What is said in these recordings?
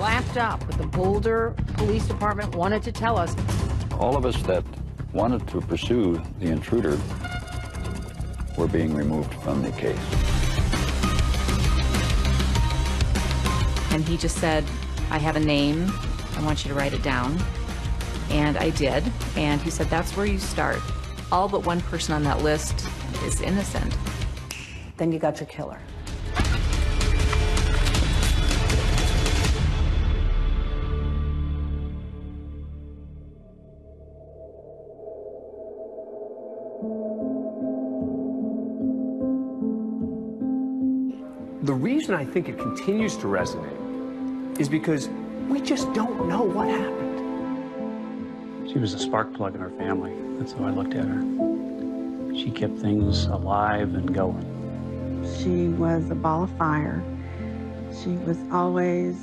lapped up what the Boulder Police Department wanted to tell us. All of us that wanted to pursue the intruder were being removed from the case. And he just said, I have a name, I want you to write it down. And I did, and he said, that's where you start. All but one person on that list is innocent. Then you got your killer. The reason I think it continues to resonate is because we just don't know what happened. She was a spark plug in our family. That's how I looked at her. She kept things alive and going. She was a ball of fire. She was always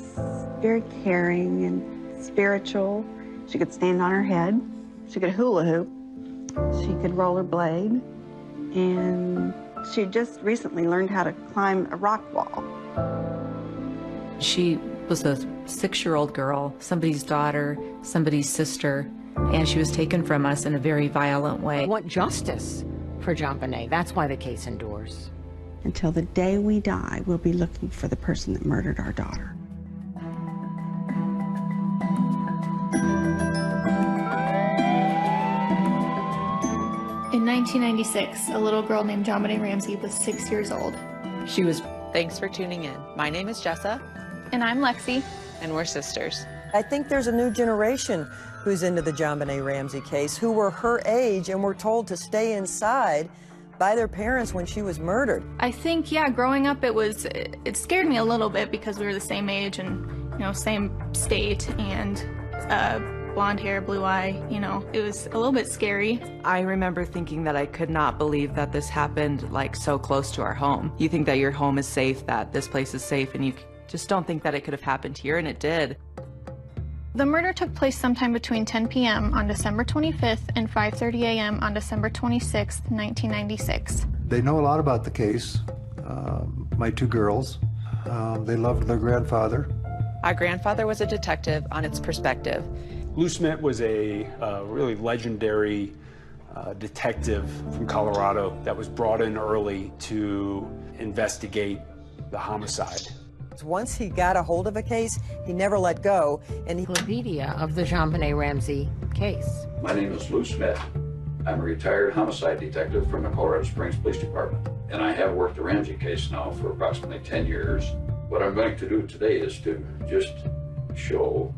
very caring and spiritual. She could stand on her head. She could hula hoop. She could rollerblade. And she just recently learned how to climb a rock wall. She was a 6-year-old girl, somebody's daughter, somebody's sister, and she was taken from us in a very violent way. I want justice for JonBenet. That's why the case endures. Until the day we die, we'll be looking for the person that murdered our daughter. In 1996, a little girl named JonBenet Ramsey was 6 years old. She was. Thanks for tuning in. My name is Jessa. And I'm Lexi. And we're sisters. I think there's a new generation who's into the JonBenet Ramsey case, who were her age and were told to stay inside by their parents when she was murdered. I think, yeah, growing up it scared me a little bit because we were the same age and, you know, same state and blonde hair, blue eye, you know, it was a little bit scary. I remember thinking that I could not believe that this happened like so close to our home. You think that your home is safe, that this place is safe, and you just don't think that it could have happened here, and it did. The murder took place sometime between 10 p.m. on December 25th and 5:30 a.m. on December 26th, 1996. They know a lot about the case. My 2 girls, they loved their grandfather. Our grandfather was a detective on its perspective. Lou Smith was a really legendary detective from Colorado that was brought in early to investigate the homicide. Once he got a hold of a case, he never let go, and he... Encyclopedia of the JonBenet Ramsey case. My name is Lou Smith. I'm a retired homicide detective from the Colorado Springs Police Department, and I have worked the Ramsey case now for approximately 10 years. What I'm going to do today is to just show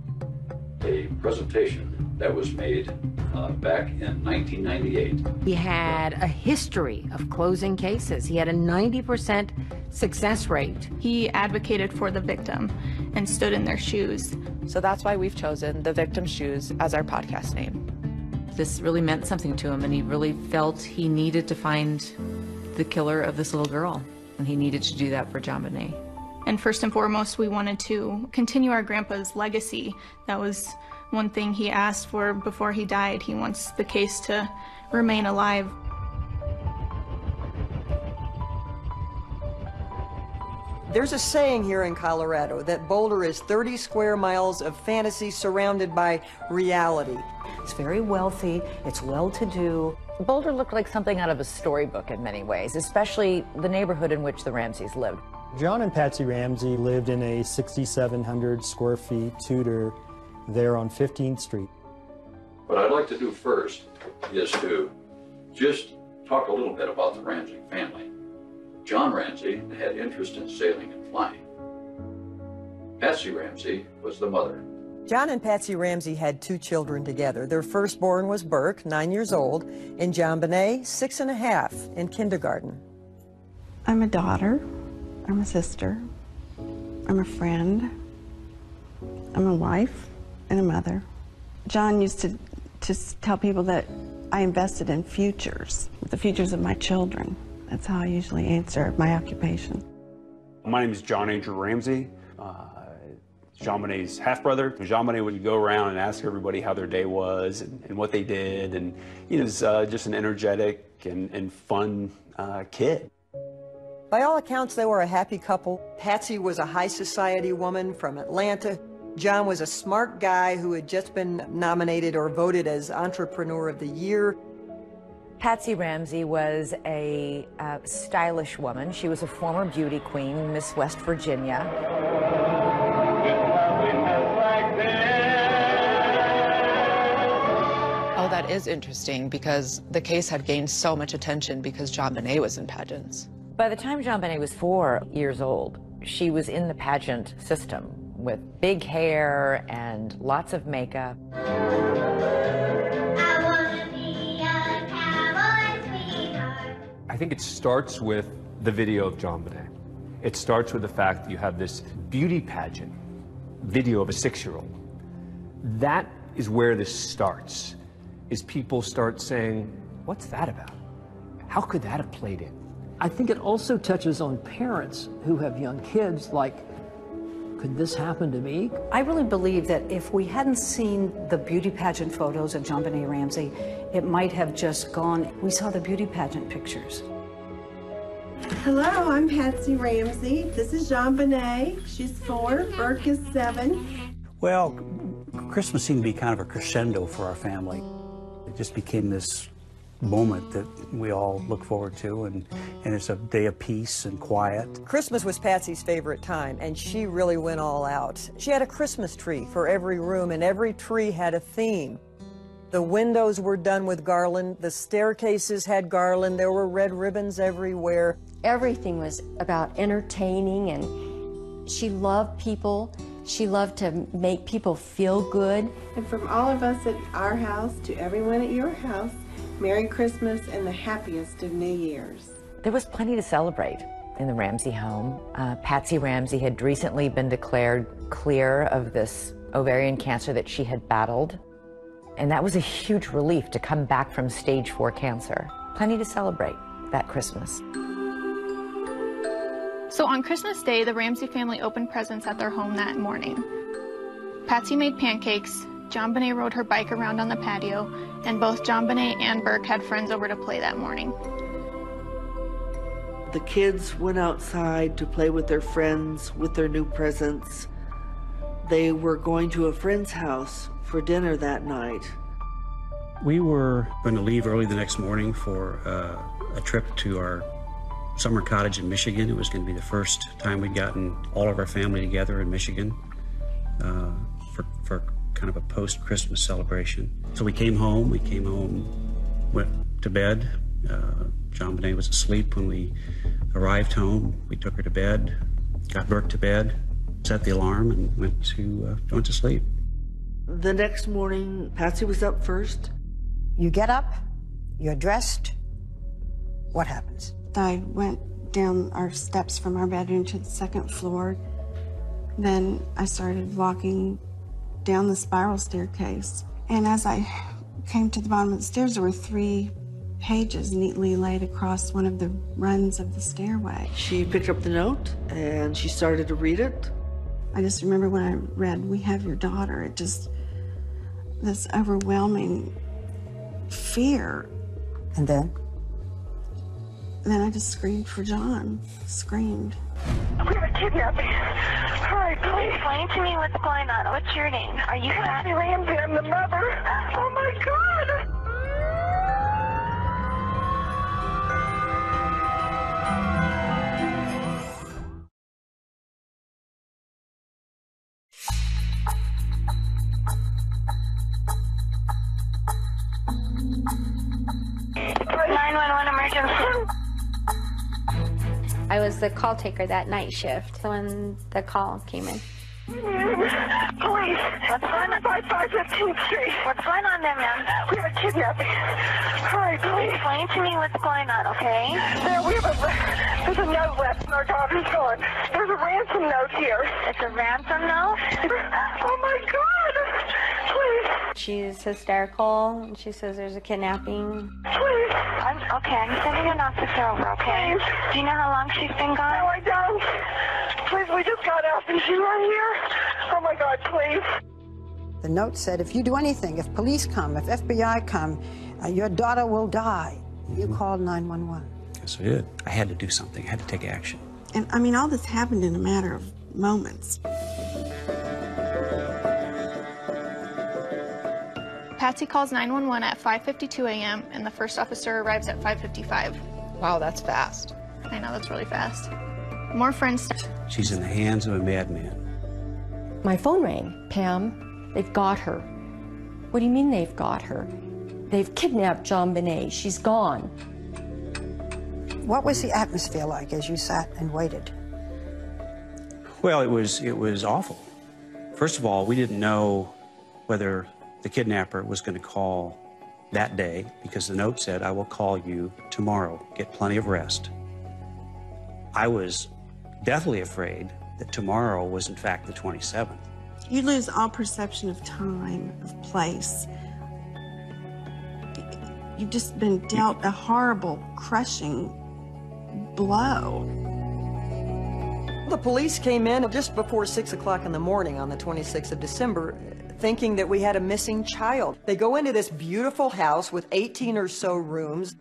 a presentation that was made back in 1998. He had a history of closing cases. He had a 90% success rate. He advocated for the victim and stood in their shoes. So that's why we've chosen The Victim's Shoes as our podcast name. This really meant something to him, and he really felt he needed to find the killer of this little girl, and he needed to do that for JonBenet. And first and foremost, we wanted to continue our grandpa's legacy. That was one thing he asked for before he died. He wants the case to remain alive. There's a saying here in Colorado that Boulder is 30 square miles of fantasy surrounded by reality. It's very wealthy, it's well-to-do. Boulder looked like something out of a storybook in many ways, especially the neighborhood in which the Ramseys lived. John and Patsy Ramsey lived in a 6,700 square feet Tudor there on 15th Street. What I'd like to do first is to just talk a little bit about the Ramsey family. John Ramsey had interest in sailing and flying. Patsy Ramsey was the mother. John and Patsy Ramsey had 2 children together. Their firstborn was Burke, 9 years old, and JonBenet, 6.5, in kindergarten. I'm a daughter. I'm a sister. I'm a friend. I'm a wife and a mother. John used to tell people that I invested in futures, the futures of my children. That's how I usually answer my occupation. My name is John Andrew Ramsey. JonBenet's half-brother. JonBenet would go around and ask everybody how their day was and what they did, and he was just an energetic and fun kid. By all accounts, they were a happy couple. Patsy was a high society woman from Atlanta. John was a smart guy who had just been nominated or voted as Entrepreneur of the Year. Patsy Ramsey was a stylish woman. She was a former beauty queen, Miss West Virginia. Oh, that is interesting because the case had gained so much attention because JonBenet was in pageants. By the time JonBenet was 4 years old, she was in the pageant system with big hair and lots of makeup. I think it starts with the video of JonBenet. It starts with the fact that you have this beauty pageant video of a 6-year-old. That is where this starts, is people start saying, what's that about? How could that have played in? I think it also touches on parents who have young kids, like, could this happen to me? I really believe that if we hadn't seen the beauty pageant photos of JonBenet Ramsey, it might have just gone. We saw the beauty pageant pictures. Hello, I'm Patsy Ramsey. This is JonBenet. She's 4, Burke is 7. Well, Christmas seemed to be kind of a crescendo for our family. It just became this moment that we all look forward to, and it's a day of peace and quiet. Christmas was Patsy's favorite time, and she really went all out. She had a Christmas tree for every room, and every tree had a theme. The windows were done with garland, the staircases had garland, there were red ribbons everywhere. Everything was about entertaining, and she loved people. She loved to make people feel good. And from all of us at our house to everyone at your house, Merry Christmas and the happiest of New Year's. There was plenty to celebrate in the Ramsey home. Patsy Ramsey had recently been declared clear of this ovarian cancer that she had battled. And that was a huge relief to come back from stage 4 cancer. Plenty to celebrate that Christmas. So on Christmas Day, the Ramsey family opened presents at their home that morning. Patsy made pancakes, JonBenet rode her bike around on the patio, and both JonBenet and Burke had friends over to play that morning. The kids went outside to play with their friends with their new presents. They were going to a friend's house for dinner that night. We were going to leave early the next morning for a trip to our summer cottage in Michigan. It was going to be the first time we'd gotten all of our family together in Michigan for kind of a post-Christmas celebration. So we came home, went to bed. JonBenet was asleep when we arrived home. We took her to bed, got Burke to bed, set the alarm, and went to sleep. The next morning, Patsy was up first. You get up, you're dressed, what happens? I went down our steps from our bedroom to the 2nd floor. Then I started walking down the spiral staircase. And as I came to the bottom of the stairs, there were 3 pages neatly laid across one of the runs of the stairway. She picked up the note and she started to read it. I just remember when I read, "We have your daughter," it just, this overwhelming fear. And then? Then I just screamed for John, screamed. We have a kidnapping. Hurry, please. Explain to me what's going on. What's your name? Are you Patsy Ramsey? I'm the mother. Oh my God! 911 emergency. I was the call taker that night shift when the call came in. Police, what's going on? 515th Street. What's going on there, ma'am? We have a kidnapping. Hurry, please. Explain to me what's going on, okay? There's a note left and our daughter's gone. There's a ransom note here. It's a ransom note? Oh my God! Please. She's hysterical, and she says there's a kidnapping. Please. I'm sending an officer over, okay? Please. Do you know how long she's been gone? No, I don't. Please, we just got out and she's right here. Oh my God, please. The note said, if you do anything, if police come, if FBI come, your daughter will die. You called 911. Yes, I did. I had to do something. I had to take action. And I mean, all this happened in a matter of moments. Patsy calls 911 at 5:52 a.m. and the first officer arrives at 5:55. Wow, that's fast. I know, that's really fast. More friends. She's in the hands of a madman. My phone rang. Pam, they've got her. What do you mean they've got her? They've kidnapped JonBenet. She's gone. What was the atmosphere like as you sat and waited? Well, it was awful. First of all, we didn't know whether the kidnapper was going to call that day because the note said, "I will call you tomorrow. Get plenty of rest." I was deathly afraid that tomorrow was in fact the 27th. You lose all perception of time, of place. You've just been dealt a horrible, crushing blow. The police came in just before 6 o'clock in the morning on the 26th of December, thinking that we had a missing child. They go into this beautiful house with 18 or so rooms.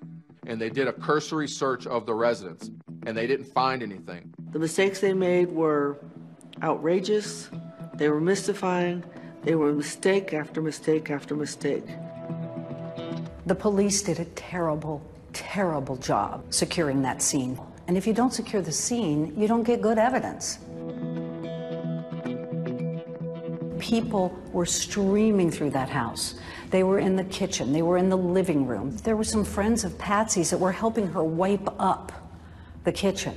And they did a cursory search of the residence, and they didn't find anything. The mistakes they made were outrageous, they were mystifying, they were mistake after mistake after mistake. The police did a terrible, terrible job securing that scene. And if you don't secure the scene, you don't get good evidence. People were streaming through that house. They were in the kitchen, they were in the living room. There were some friends of Patsy's that were helping her wipe up the kitchen.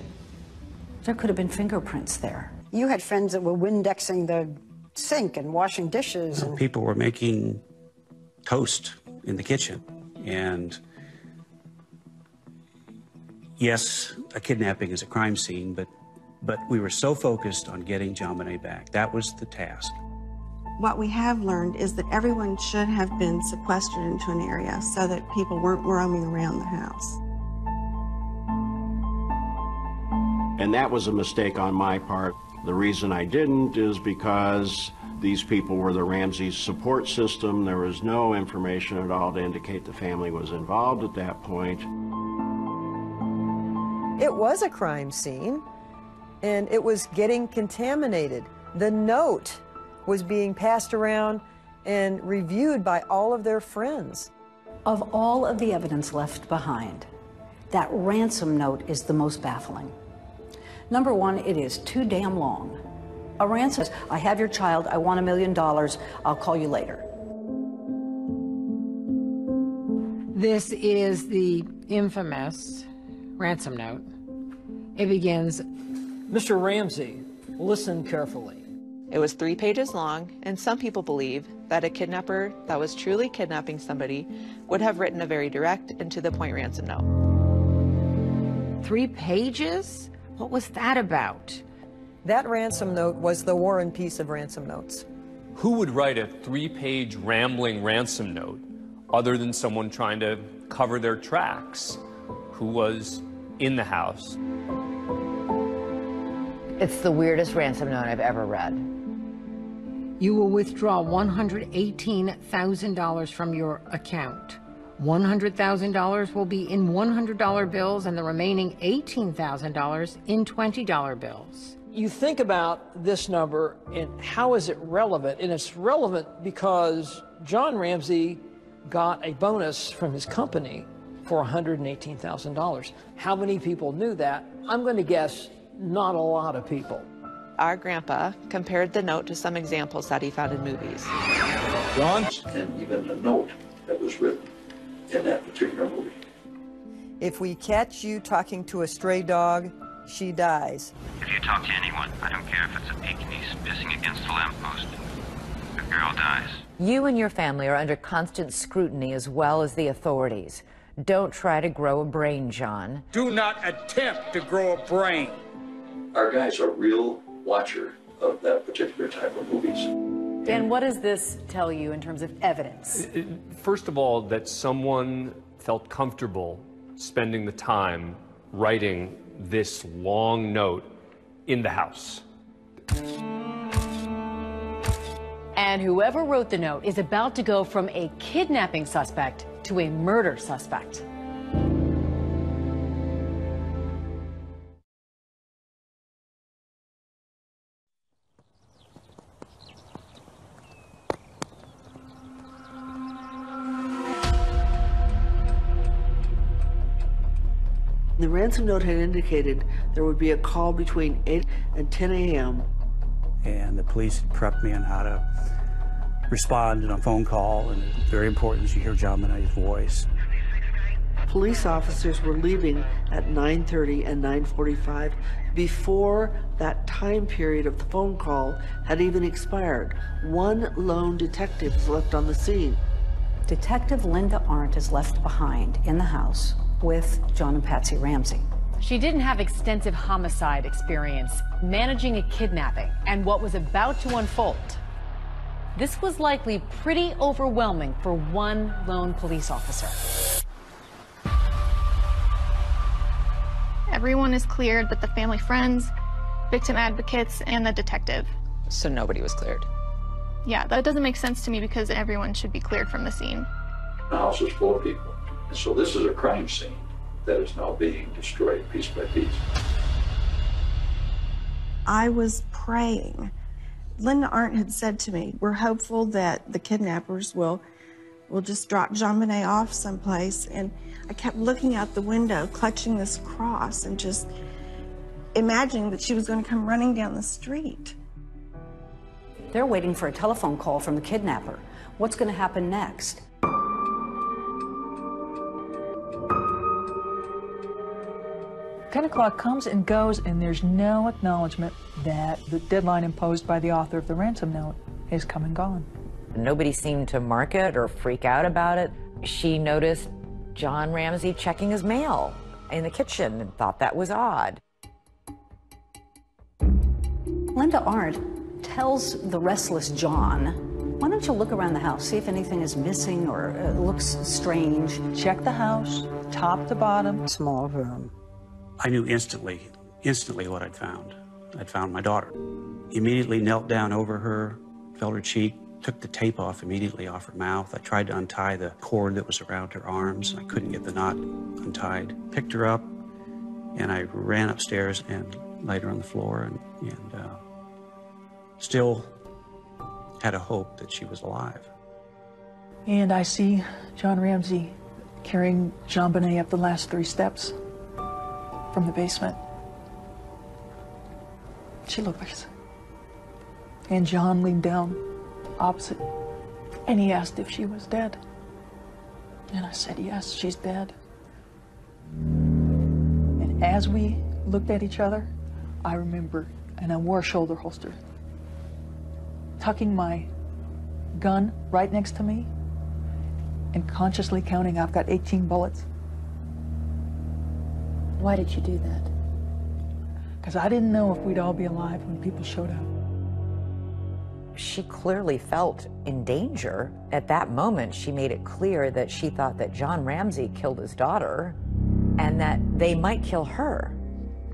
There could have been fingerprints there. You had friends that were Windexing the sink and washing dishes. And People were making toast in the kitchen. And yes, a kidnapping is a crime scene, but we were so focused on getting JonBenet back. That was the task. What we have learned is that everyone should have been sequestered into an area so that people weren't roaming around the house. And that was a mistake on my part. The reason I didn't is because these people were the Ramsey support system. There was no information at all to indicate the family was involved at that point. It was a crime scene, and it was getting contaminated. The note was being passed around and reviewed by all of their friends. Of all of the evidence left behind, that ransom note is the most baffling. Number one, it is too damn long. A ransom says, I have your child, I want $1 million, I'll call you later. This is the infamous ransom note. It begins, Mr. Ramsey, listen carefully. It was 3 pages long, and some people believe that a kidnapper that was truly kidnapping somebody would have written a very direct and to-the-point ransom note. 3 pages? What was that about? That ransom note was the War and Peace of ransom notes. Who would write a 3-page rambling ransom note other than someone trying to cover their tracks who was in the house? It's the weirdest ransom note I've ever read. You will withdraw $118,000 from your account. $100,000 will be in $100 bills and the remaining $18,000 in $20 bills. You think about this number and how is it relevant? And it's relevant because John Ramsey got a bonus from his company for $118,000. How many people knew that? I'm going to guess not a lot of people. Our grandpa compared the note to some examples that he found in movies. John? And even the note that was written in that particular movie. If we catch you talking to a stray dog, she dies. If you talk to anyone, I don't care if it's a Pekingese pissing against the lamppost, the girl dies. You and your family are under constant scrutiny as well as the authorities. Don't try to grow a brain, John. Do not attempt to grow a brain. Our guy's a real watcher of that particular type of movies. Dan, what does this tell you in terms of evidence? First of all, that someone felt comfortable spending the time writing this long note in the house. And whoever wrote the note is about to go from a kidnapping suspect to a murder suspect. the ransom note had indicated there would be a call between 8 and 10 a.m. And the police had prepped me on how to respond in a phone call, and it's very important you hear JonBenet's voice. Police officers were leaving at 9:30 and 9:45 before that time period of the phone call had even expired. One lone detective was left on the scene. Detective Linda Arndt is left behind in the house with John and Patsy Ramsey. She didn't have extensive homicide experience managing a kidnapping and what was about to unfold. This was likely pretty overwhelming for one lone police officer. Everyone is cleared but the family friends, victim advocates, and the detective. So nobody was cleared? Yeah, that doesn't make sense to me because everyone should be cleared from the scene. The house is full of people. And so this is a crime scene that is now being destroyed piece by piece. I was praying. Linda Arndt had said to me, we're hopeful that the kidnappers will just drop JonBenet off someplace. And I kept looking out the window, clutching this cross and just imagining that she was going to come running down the street. They're waiting for a telephone call from the kidnapper. What's going to happen next? 10 o'clock comes and goes, and there's no acknowledgement that the deadline imposed by the author of the ransom note has come and gone. Nobody seemed to mark it or freak out about it. She noticed John Ramsey checking his mail in the kitchen and thought that was odd. Linda Arndt tells the restless John, why don't you look around the house, see if anything is missing or looks strange. Check the house, top to bottom. Small room. I knew instantly what I'd found. I'd found my daughter. Immediately knelt down over her, felt her cheek, took the tape off immediately off her mouth. I tried to untie the cord that was around her arms. I couldn't get the knot untied. Picked her up, and I ran upstairs and laid her on the floor and still had a hope that she was alive. And I see John Ramsey carrying JonBenet up the last 3 steps from the basement. She looked like this. And John leaned down opposite, and he asked if she was dead. And I said, yes, she's dead. And as we looked at each other, I remember, and I wore a shoulder holster, tucking my gun right next to me and consciously counting, I've got 18 bullets. Why did you do that? Because I didn't know if we'd all be alive when people showed up. She clearly felt in danger. At that moment, she made it clear that she thought that John Ramsey killed his daughter and that they might kill her.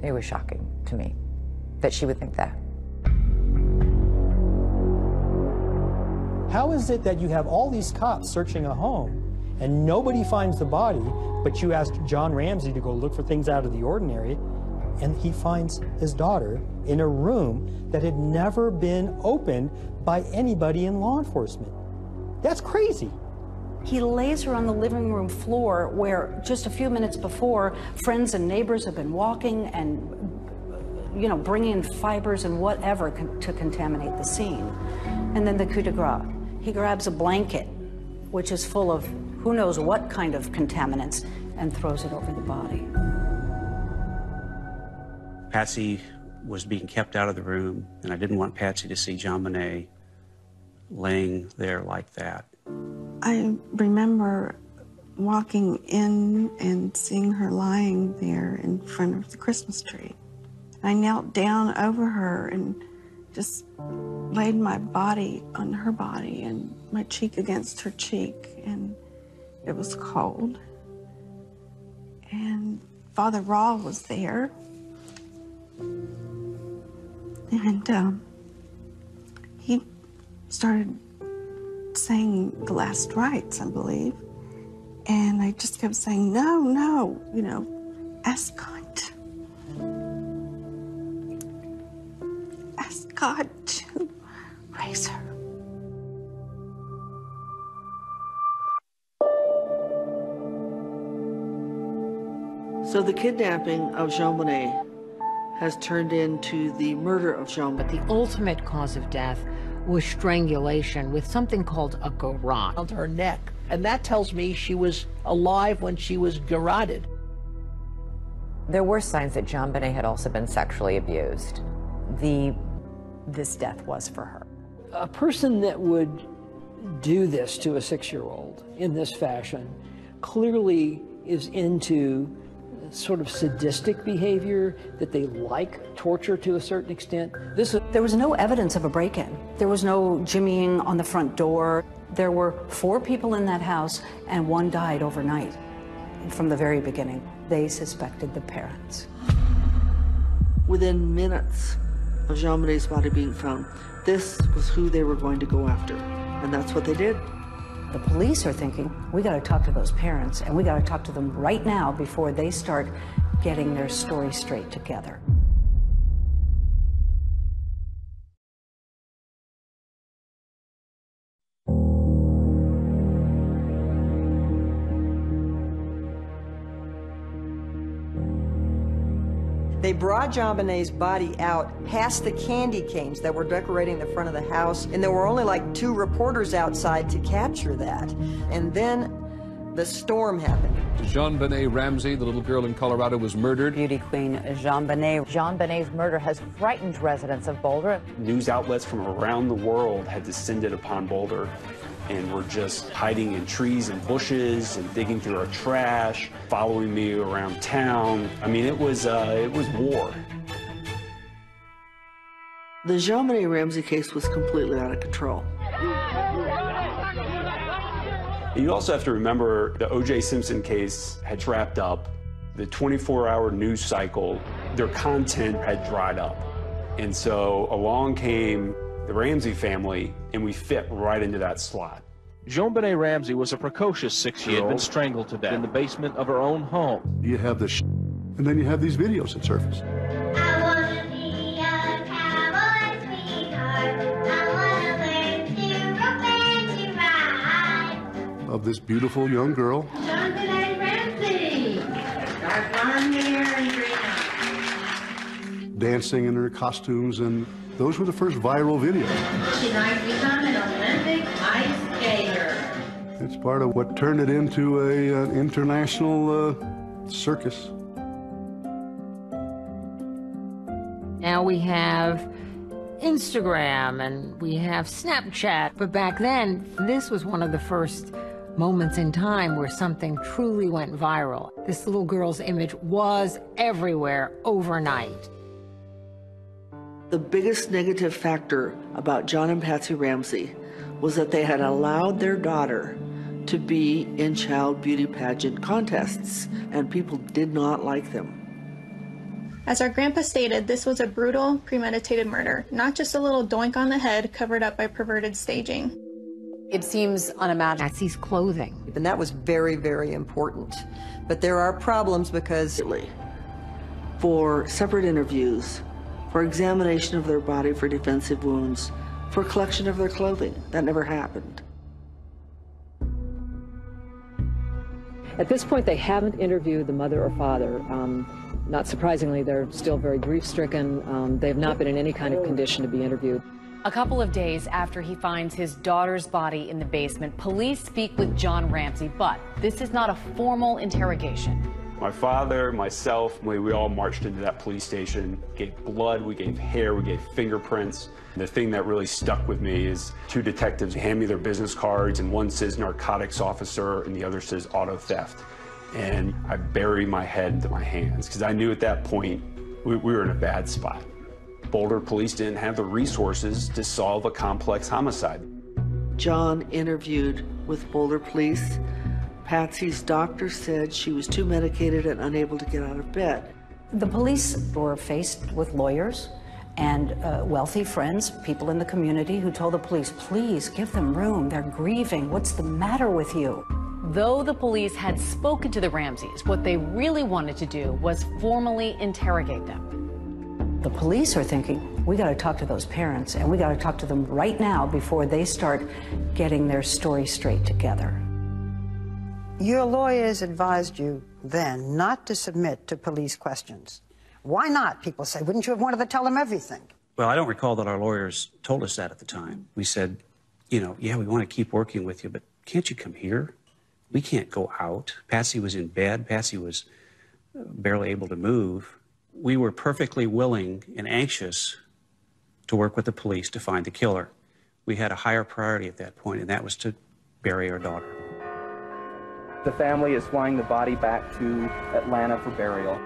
It was shocking to me that she would think that. How is it that you have all these cops searching a home and nobody finds the body, but you asked John Ramsey to go look for things out of the ordinary, and he finds his daughter in a room that had never been opened by anybody in law enforcement? That's crazy. He lays her on the living room floor where just a few minutes before, friends and neighbors have been walking and, you know, bringing in fibers and whatever to contaminate the scene. And then the coup de grace. He grabs a blanket, which is full of who knows what kind of contaminants, and throws it over the body. Patsy was being kept out of the room, and I didn't want Patsy to see JonBenet laying there like that. I remember walking in and seeing her lying there in front of the Christmas tree. I knelt down over her and just laid my body on her body and my cheek against her cheek, and it was cold. And Father Rawl was there. And he started saying the last rites, I believe. And I just kept saying, no, no, you know, ask God. Ask God to raise her. So the kidnapping of JonBenet has turned into the murder of JonBenet. But the ultimate cause of death was strangulation with something called a garrote. On her neck. And that tells me she was alive when she was garroted. There were signs that JonBenet had also been sexually abused. This death was for her. A person that would do this to a 6-year-old in this fashion clearly is into sort of sadistic behavior, that they like torture to a certain extent. There was no evidence of a break-in. There was no jimmying on the front door. There were 4 people in that house, and 1 died overnight. From the very beginning, they suspected the parents. Within minutes of JonBenet's body being found, this was who they were going to go after, and that's what they did. The police are thinking, we got to talk to those parents, and we got to talk to them right now before they start getting their story straight together. They brought JonBenet's body out past the candy canes that were decorating the front of the house, and there were only like 2 reporters outside to capture that. And then the storm happened. JonBenet Ramsey, the little girl in Colorado, was murdered. Beauty queen JonBenet. JonBenet's murder has frightened residents of Boulder. News outlets from around the world had descended upon Boulder and were just hiding in trees and bushes and digging through our trash, following me around town. I mean, it was war. The JonBenet Ramsey case was completely out of control. You also have to remember the O.J. Simpson case had wrapped up. The 24-hour news cycle, their content had dried up. And so along came the Ramsey family, and we fit right into that slot. JonBenet Ramsey was a precocious 6-year-old. She had been strangled to death in the basement of her own home. You have this and then you have these videos that surface. Of this beautiful young girl. JonBenet Ramsey. Dark blonde hair and green eyes. Dancing in her costumes, and those were the first viral videos. She'd like to become an Olympic ice skater. It's part of what turned it into an international circus. Now we have Instagram and we have Snapchat, but back then, this was one of the first moments in time where something truly went viral. This little girl's image was everywhere overnight. The biggest negative factor about John and Patsy Ramsey was that they had allowed their daughter to be in child beauty pageant contests, and people did not like them. As our grandpa stated, this was a brutal, premeditated murder, not just a little doink on the head covered up by perverted staging. It seems unimaginable. Patsy's clothing. And that was very, very important. But there are problems because... For separate interviews, for examination of their body for defensive wounds, for collection of their clothing. That never happened. At this point, they haven't interviewed the mother or father. Not surprisingly, they're still very grief-stricken. They have not been in any kind of condition to be interviewed. A couple of days after he finds his daughter's body in the basement, police speak with John Ramsey, but this is not a formal interrogation. My father, myself, we all marched into that police station, gave blood, we gave hair, we gave fingerprints. The thing that really stuck with me is 2 detectives hand me their business cards, and one says narcotics officer and the other says auto theft. And I buried my head into my hands because I knew at that point we were in a bad spot. Boulder police didn't have the resources to solve a complex homicide. John interviewed with Boulder police. Patsy's doctor said she was too medicated and unable to get out of bed. The police were faced with lawyers and wealthy friends, people in the community who told the police, please give them room, they're grieving, what's the matter with you? Though the police had spoken to the Ramseys, what they really wanted to do was formally interrogate them. The police are thinking, we got to talk to those parents, and we got to talk to them right now before they start getting their story straight together. Your lawyers advised you then not to submit to police questions. Why not? People say, wouldn't you have wanted to tell them everything? Well, I don't recall that our lawyers told us that at the time. We said, you know, yeah, we want to keep working with you, but can't you come here? We can't go out. Patsy was in bed. Patsy was barely able to move. We were perfectly willing and anxious to work with the police to find the killer. We had a higher priority at that point, and that was to bury our daughter. The family is flying the body back to Atlanta for burial.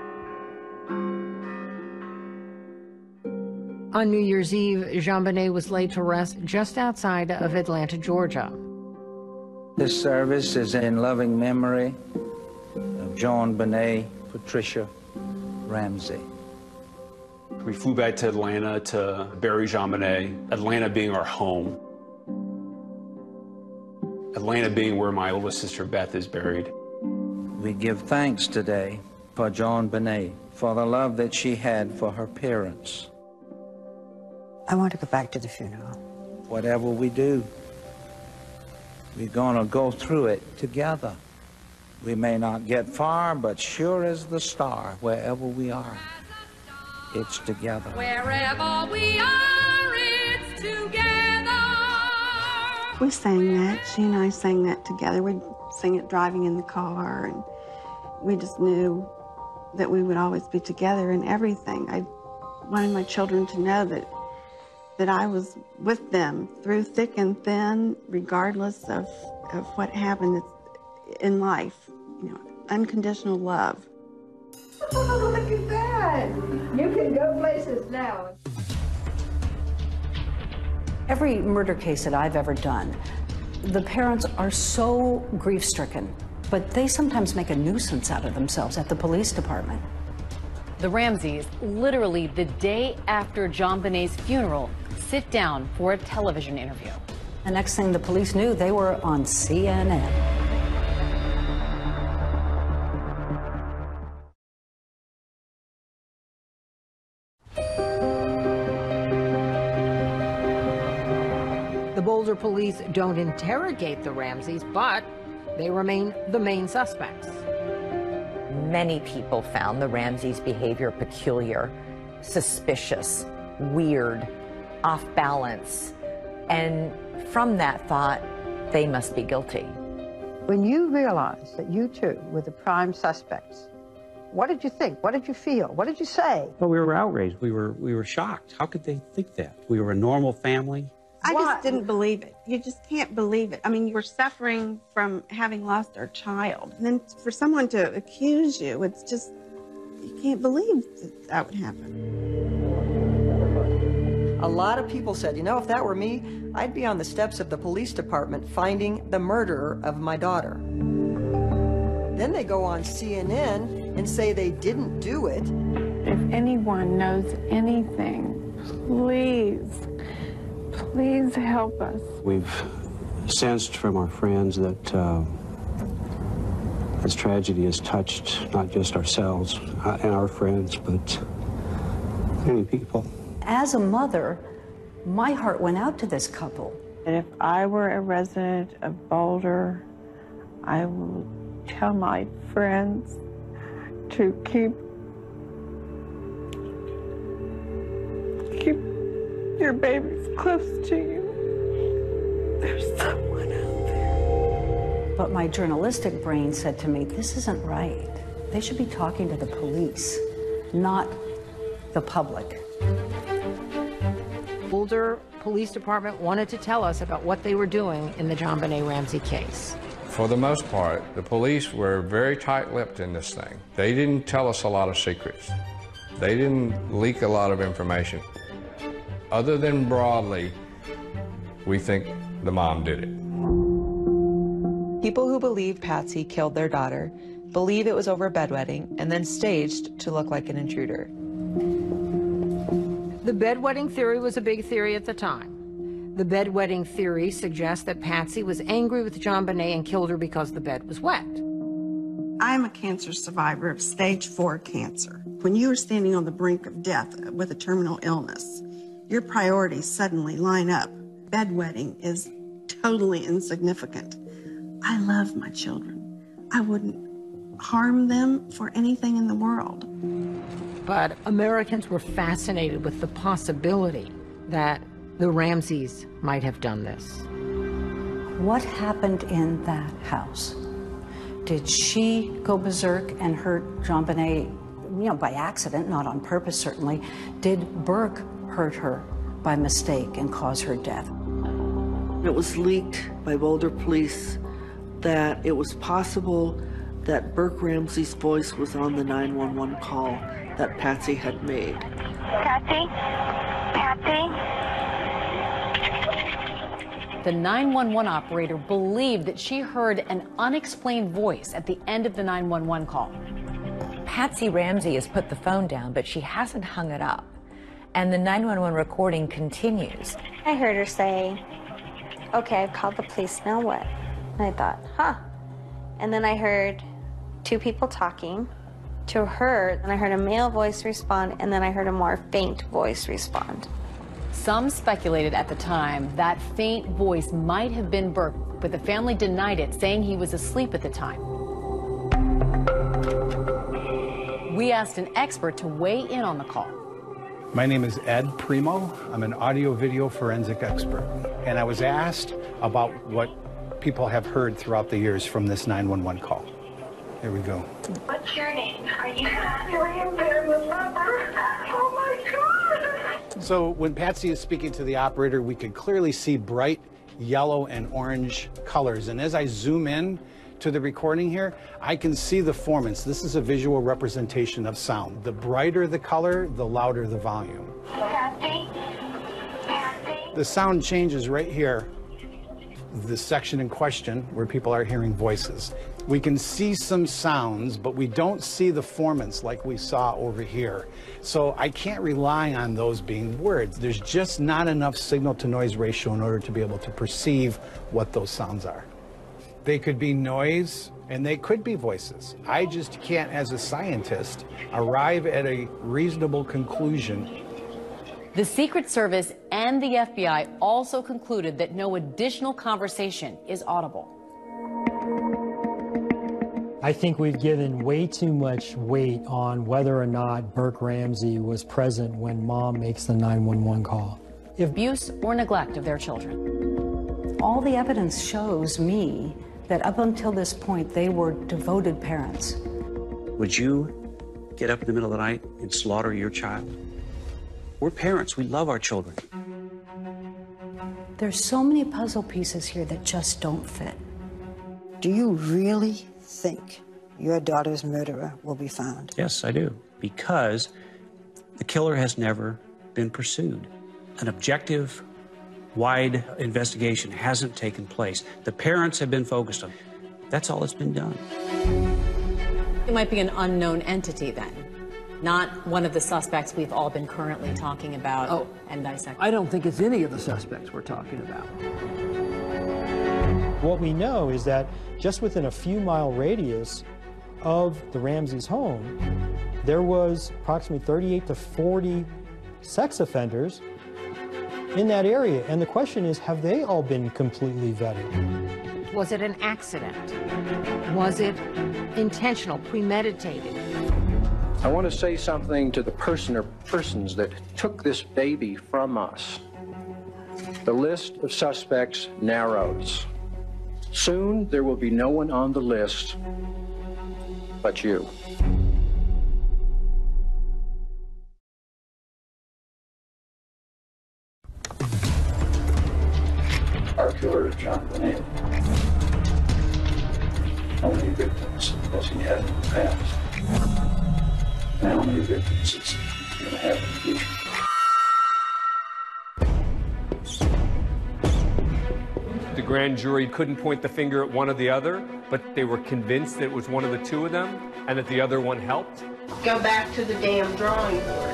On New Year's Eve, JonBenet was laid to rest just outside of Atlanta, Georgia. This service is in loving memory of JonBenet Patricia Ramsey. We flew back to Atlanta to bury JonBenet, Atlanta being our home. Atlanta being where my oldest sister Beth is buried. We give thanks today for JonBenet, for the love that she had for her parents. I want to go back to the funeral. Whatever we do, we're gonna go through it together. We may not get far, but sure as the star, wherever we are, it's together. Wherever we are, it's together. We sang that. She and I sang that together. We'd sing it driving in the car, and we just knew that we would always be together in everything. I wanted my children to know that I was with them through thick and thin, regardless of what happened in life. You know, unconditional love. Oh, look at that. You can go places now. Every murder case that I've ever done, the parents are so grief-stricken, but they sometimes make a nuisance out of themselves at the police department. The Ramseys, literally the day after JonBenet's funeral, sit down for a television interview. The next thing the police knew, they were on CNN. The Boulder police don't interrogate the Ramseys, but they remain the main suspects. Many people found the Ramseys' behavior peculiar, suspicious, weird, off balance, and from that thought, they must be guilty. When you realized that you two were the prime suspects, what did you think? What did you feel? What did you say? Well, we were outraged. We were shocked. How could they think that? We were a normal family. I just didn't believe it. You just can't believe it. I mean, you were suffering from having lost their child. And then for someone to accuse you, it's just, you can't believe that would happen. A lot of people said, you know, if that were me, I'd be on the steps of the police department finding the murderer of my daughter. Then they go on CNN and say they didn't do it. If anyone knows anything, please help us. We've sensed from our friends that this tragedy has touched not just ourselves and our friends, but many people. As a mother, my heart went out to this couple. And if I were a resident of Boulder, I would tell my friends to keep your babies close to you. There's someone out there. But my journalistic brain said to me, this isn't right. They should be talking to the police, not the public. Boulder Police Department wanted to tell us about what they were doing in the JonBenet Ramsey case. For the most part, the police were very tight-lipped in this thing. They didn't tell us a lot of secrets. They didn't leak a lot of information. Other than broadly, we think the mom did it. People who believe Patsy killed their daughter believe it was over bedwetting and then staged to look like an intruder. The bedwetting theory was a big theory at the time. The bedwetting theory suggests that Patsy was angry with JonBenet and killed her because the bed was wet. I'm a cancer survivor of stage 4 cancer. When you are standing on the brink of death with a terminal illness, your priorities suddenly line up. Bedwetting is totally insignificant. I love my children. I wouldn't harm them for anything in the world. But Americans were fascinated with the possibility that the Ramseys might have done this. What happened in that house? Did she go berserk and hurt JonBenet, you know, by accident, not on purpose certainly? Did Burke hurt her by mistake and cause her death? It was leaked by Boulder police that it was possible that Burke Ramsey's voice was on the 911 call that Patsy had made. Patsy? Patsy? The 911 operator believed that she heard an unexplained voice at the end of the 911 call. Patsy Ramsey has put the phone down, but she hasn't hung it up. And the 911 recording continues. I heard her say, okay, I've called the police, now what? And I thought, huh. And then I heard two people talking to her, and I heard a male voice respond, and then I heard a more faint voice respond. Some speculated at the time that faint voice might have been Burke, but the family denied it, saying he was asleep at the time. We asked an expert to weigh in on the call. My name is Ed Primo. I'm an audio-video forensic expert, and I was asked about what people have heard throughout the years from this 911 call. Here we go. What's your name? Are you in there with Pepper? Oh my God! So when Patsy is speaking to the operator, we could clearly see bright yellow and orange colors. And as I zoom in to the recording here, I can see the formants. This is a visual representation of sound. The brighter the color, the louder the volume. Patsy? Patsy? The sound changes right here, the section in question where people are hearing voices. We can see some sounds, but we don't see the formants like we saw over here. So I can't rely on those being words. There's just not enough signal-to-noise ratio in order to be able to perceive what those sounds are. They could be noise, and they could be voices. I just can't, as a scientist, arrive at a reasonable conclusion. The Secret Service and the FBI also concluded that no additional conversation is audible. I think we've given way too much weight on whether or not Burke Ramsey was present when mom makes the 911 call. Abuse or neglect of their children. All the evidence shows me that up until this point, they were devoted parents. Would you get up in the middle of the night and slaughter your child? We're parents. We love our children. There's so many puzzle pieces here that just don't fit. Do you really think your daughter's murderer will be found? Yes, I do. Because the killer has never been pursued. An objective, wide investigation hasn't taken place. The parents have been focused on. That's all that's been done. It might be an unknown entity then, not one of the suspects we've all been currently talking about and dissecting. I don't think it's any of the suspects we're talking about. What we know is that just within a few mile radius of the Ramseys' home, there was approximately 38 to 40 sex offenders in that area. And the question is, have they all been completely vetted? Was it an accident? Was it intentional, premeditated? I want to say something to the person or persons that took this baby from us. The list of suspects narrows. Soon, there will be no one on the list but you. Our killer is JonBenet. How many victims has he had in the past? And how many victims is he going to have in the future? The grand jury couldn't point the finger at one or the other, but they were convinced that it was one of the two of them and that the other one helped. Go back to the damn drawing board.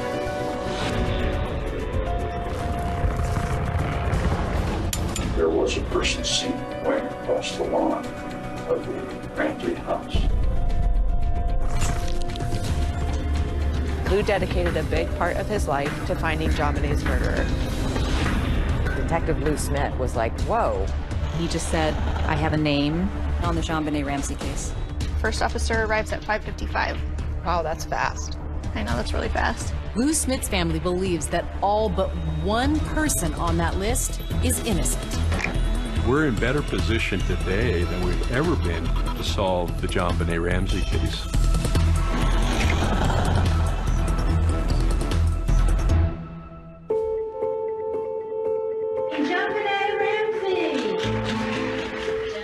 There was a person seen going across the lawn of the Ramsey house. Lou dedicated a big part of his life to finding JonBenet's murderer. Detective Lou Smith was like, whoa. He just said, I have a name on the JonBenet Ramsey case. first officer arrives at 5:55. Wow, that's fast. I know, that's really fast. Lou Smith's family believes that all but one person on that list is innocent. We're in better position today than we've ever been to solve the JonBenet Ramsey case.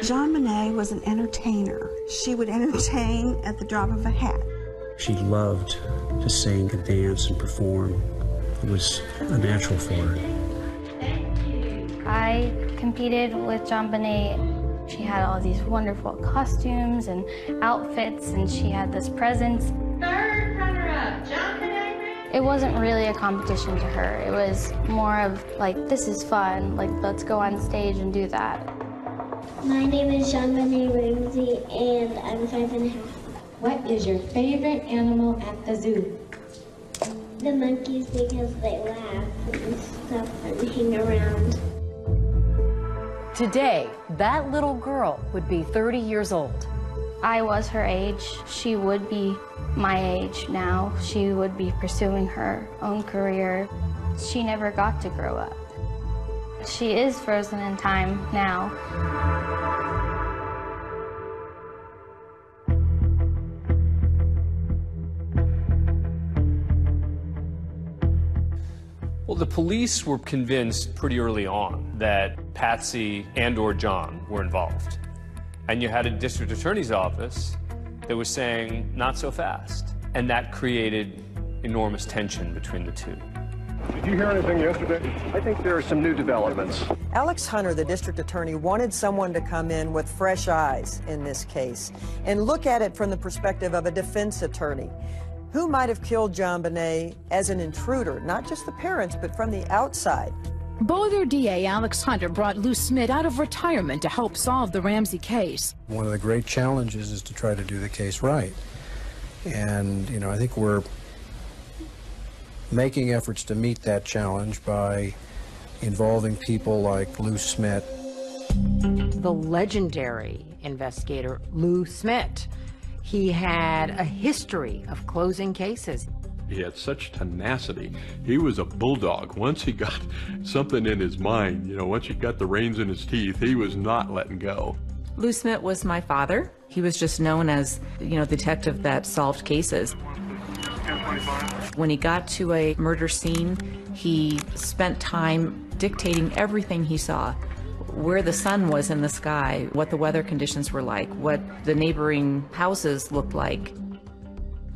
JonBenet was an entertainer. She would entertain at the drop of a hat. She loved to sing and dance and perform. It was a natural for her. I competed with JonBenet. She had all these wonderful costumes and outfits, and she had this presence. Third runner-up, JonBenet. It wasn't really a competition to her. It was more of like, this is fun, like let's go on stage and do that. My name is JonBenet Ramsey, and I'm 5.5. What is your favorite animal at the zoo? The monkeys, because they laugh and stuff and hang around. Today, that little girl would be 30 years old. I was her age. She would be my age now. She would be pursuing her own career. She never got to grow up. She is frozen in time now. Well, the police were convinced pretty early on that Patsy and/or John were involved. And you had a district attorney's office that was saying, not so fast. And that created enormous tension between the two. Did you hear anything yesterday? I think there are some new developments. Alex Hunter, the district attorney, wanted someone to come in with fresh eyes in this case and look at it from the perspective of a defense attorney. Who might have killed JonBenet as an intruder, not just the parents, but from the outside? Boulder DA Alex Hunter brought Lou Smith out of retirement to help solve the Ramsey case. One of the great challenges is to try to do the case right. And, you know, I think we're making efforts to meet that challenge by involving people like Lou Smith. The legendary investigator Lou Smith. He had a history of closing cases. He had such tenacity. He was a bulldog. Once he got something in his mind, you know, once he got the reins in his teeth, he was not letting go. Lou Smith was my father. He was just known as, you know, the detective that solved cases. When he got to a murder scene, he spent time dictating everything he saw. Where the sun was in the sky, what the weather conditions were like, what the neighboring houses looked like.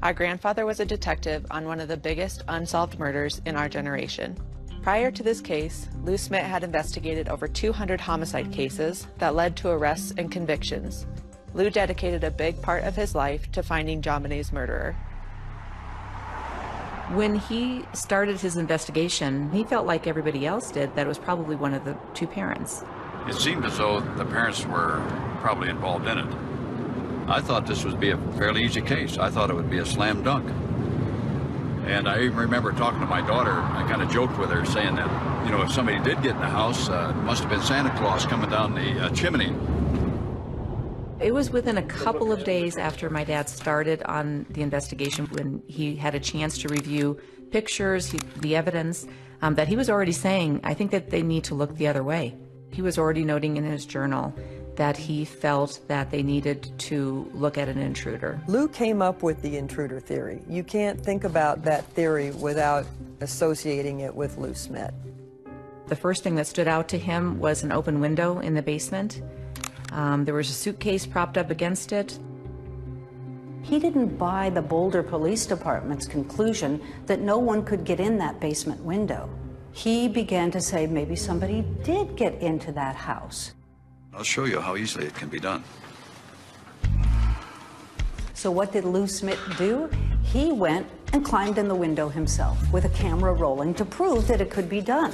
Our grandfather was a detective on one of the biggest unsolved murders in our generation. Prior to this case, Lou Smith had investigated over 200 homicide cases that led to arrests and convictions. Lou dedicated a big part of his life to finding JonBenet's murderer. When he started his investigation, he felt like everybody else did, that it was probably one of the two parents. It seemed as though the parents were probably involved in it. I thought this would be a fairly easy case. I thought it would be a slam dunk. And I even remember talking to my daughter. I kind of joked with her, saying that, you know, if somebody did get in the house, it must have been Santa Claus coming down the chimney. It was within a couple of days after my dad started on the investigation, when he had a chance to review pictures, the evidence, that he was already saying, I think that they need to look the other way. He was already noting in his journal that he felt that they needed to look at an intruder. Lou came up with the intruder theory. You can't think about that theory without associating it with Lou Smith. The first thing that stood out to him was an open window in the basement. There was a suitcase propped up against it. He didn't buy the Boulder Police Department's conclusion that no one could get in that basement window. He began to say maybe somebody did get into that house. I'll show you how easily it can be done. So what did Lou Smith do? He went and climbed in the window himself with a camera rolling to prove that it could be done.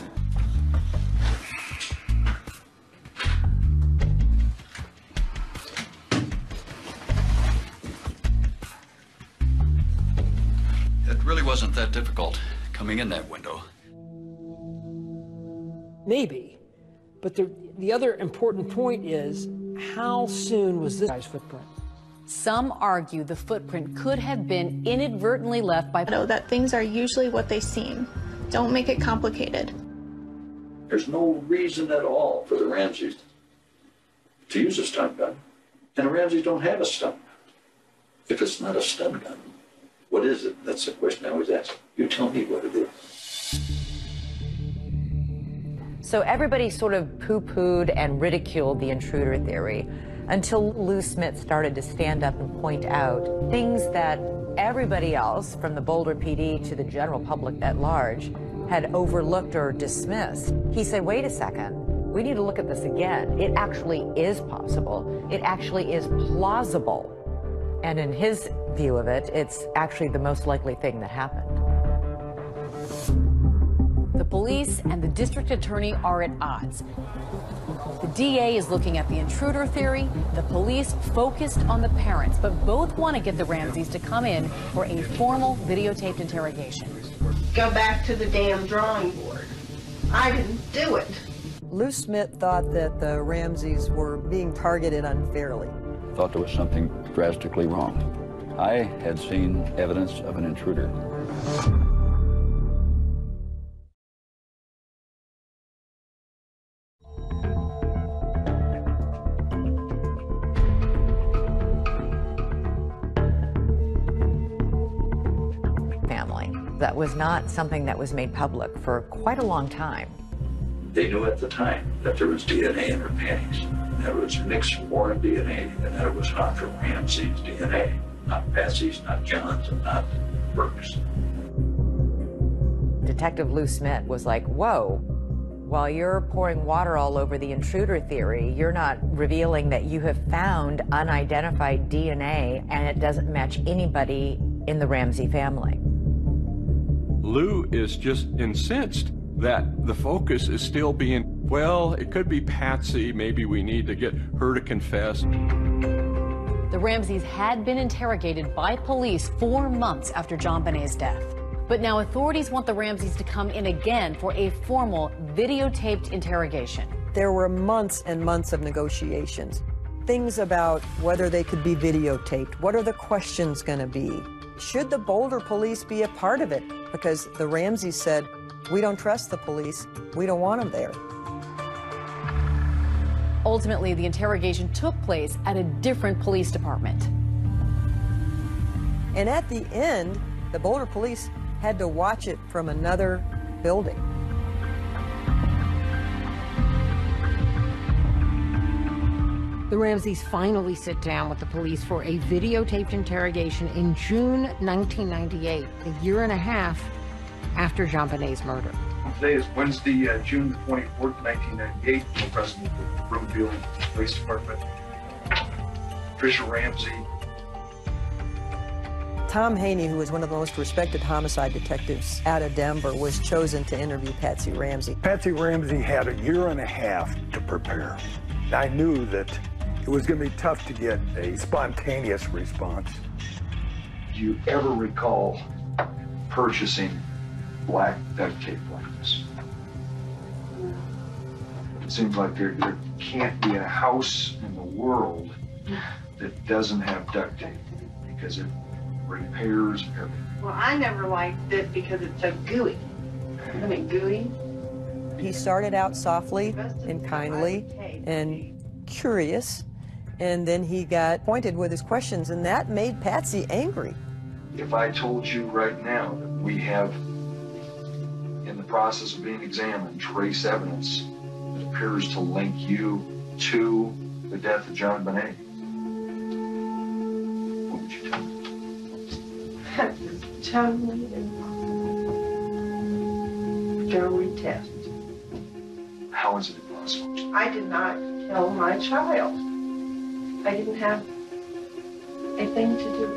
It really wasn't that difficult coming in that window. Maybe. But the other important point is, how soon was this guy's footprint? Some argue the footprint could have been inadvertently left by... know that things are usually what they seem. Don't make it complicated. There's no reason at all for the Ramseys to use a stun gun. And the Ramseys don't have a stun gun. If it's not a stun gun, what is it? That's the question I always ask. You tell me what it is. So everybody sort of poo-pooed and ridiculed the intruder theory until Lou Smith started to stand up and point out things that everybody else, from the Boulder PD to the general public at large, had overlooked or dismissed. He said, wait a second, we need to look at this again. It actually is possible. It actually is plausible. And in his view of it, it's actually the most likely thing that happened. The police and the district attorney are at odds. The DA is looking at the intruder theory, the police focused on the parents, but both want to get the Ramseys to come in for a formal videotaped interrogation. Go back to the damn drawing board. I didn't do it. Lou Smith thought that the Ramseys were being targeted unfairly. Thought there was something drastically wrong. I had seen evidence of an intruder. Family. That was not something that was made public for quite a long time. They knew at the time that there was DNA in her panties. That it was mixed foreign DNA, and that it was not from Ramsey's DNA. Not Patsy's, not John's, and not Burke's. Detective Lou Smith was like, whoa, while you're pouring water all over the intruder theory, you're not revealing that you have found unidentified DNA and it doesn't match anybody in the Ramsey family. Lou is just incensed that the focus is still being, well, it could be Patsy, maybe we need to get her to confess. The Ramseys had been interrogated by police 4 months after JonBenet's death. But now authorities want the Ramseys to come in again for a formal videotaped interrogation. There were months and months of negotiations. Things about whether they could be videotaped. What are the questions going to be? Should the Boulder police be a part of it? Because the Ramseys said, we don't trust the police. We don't want them there. Ultimately, the interrogation took place at a different police department. And at the end, the Boulder police had to watch it from another building. The Ramseys finally sit down with the police for a videotaped interrogation in June 1998, a year and a half after JonBenet's murder. Today is Wednesday, June 24th, 1998. I'm president of the Broomfield Police Department. Tricia Ramsey. Tom Haney, who was one of the most respected homicide detectives out of Denver, was chosen to interview Patsy Ramsey. Patsy Ramsey had a year and a half to prepare. I knew that it was going to be tough to get a spontaneous response. Do you ever recall purchasing black duct tape like this? It seems like there can't be a house in the world that doesn't have duct tape because it repairs everything. Well, I never liked it because it's so gooey. Isn't it gooey? He started out softly and kindly and curious, and then he got pointed with his questions, and that made Patsy angry. If I told you right now that we have, in the process of being examined, trace evidence that appears to link you to the death of JonBenet, what would you tell me? Tell me and go retest. How is it impossible? I did not kill my child. I didn't have a thing to do with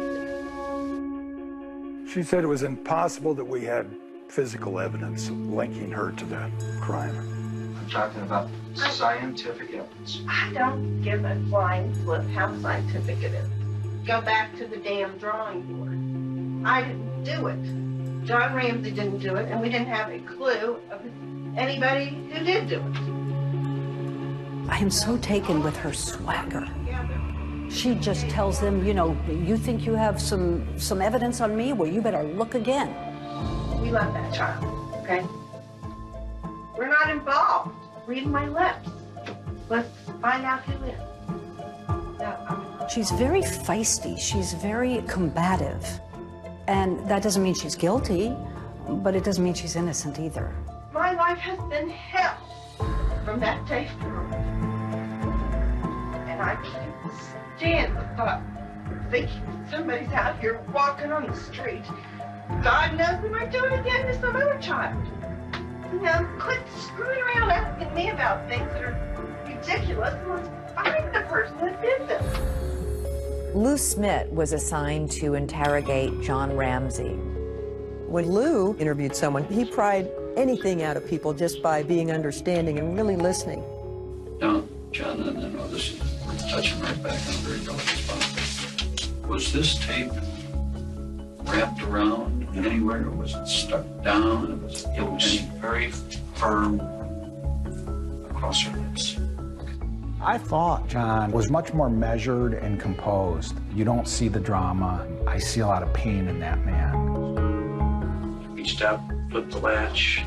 it. She said it was impossible that we had physical evidence linking her to the crime. I'm talking about scientific evidence. I don't give a flying flip how scientific it is. Go back to the damn drawing board. I didn't do it. John Ramsey didn't do it, and we didn't have a clue of anybody who did do it. I am so taken with her swagger. She just tells them, you know, you think you have some evidence on me? Well, you better look again. We love that child, okay? We're not involved. Read my lips. Let's find out who is. She's very feisty. She's very combative. And that doesn't mean she's guilty, but it doesn't mean she's innocent either. My life has been hell from that day forward. And I can't stand the thought of thinking somebody's out here walking on the street. God knows we might do it again to some other child. You know, quit screwing around asking me about things that are ridiculous. Let's find the person that did this. Lou Smith was assigned to interrogate John Ramsey. When Lou interviewed someone, he pried anything out of people just by being understanding and really listening. Now, John, I know this is touching right back on a very delicate spot. Was this tape wrapped around anywhere, or was it stuck down? It was very firm across her lips. I thought John was much more measured and composed. You don't see the drama. I see a lot of pain in that man. Reached out, flipped the latch,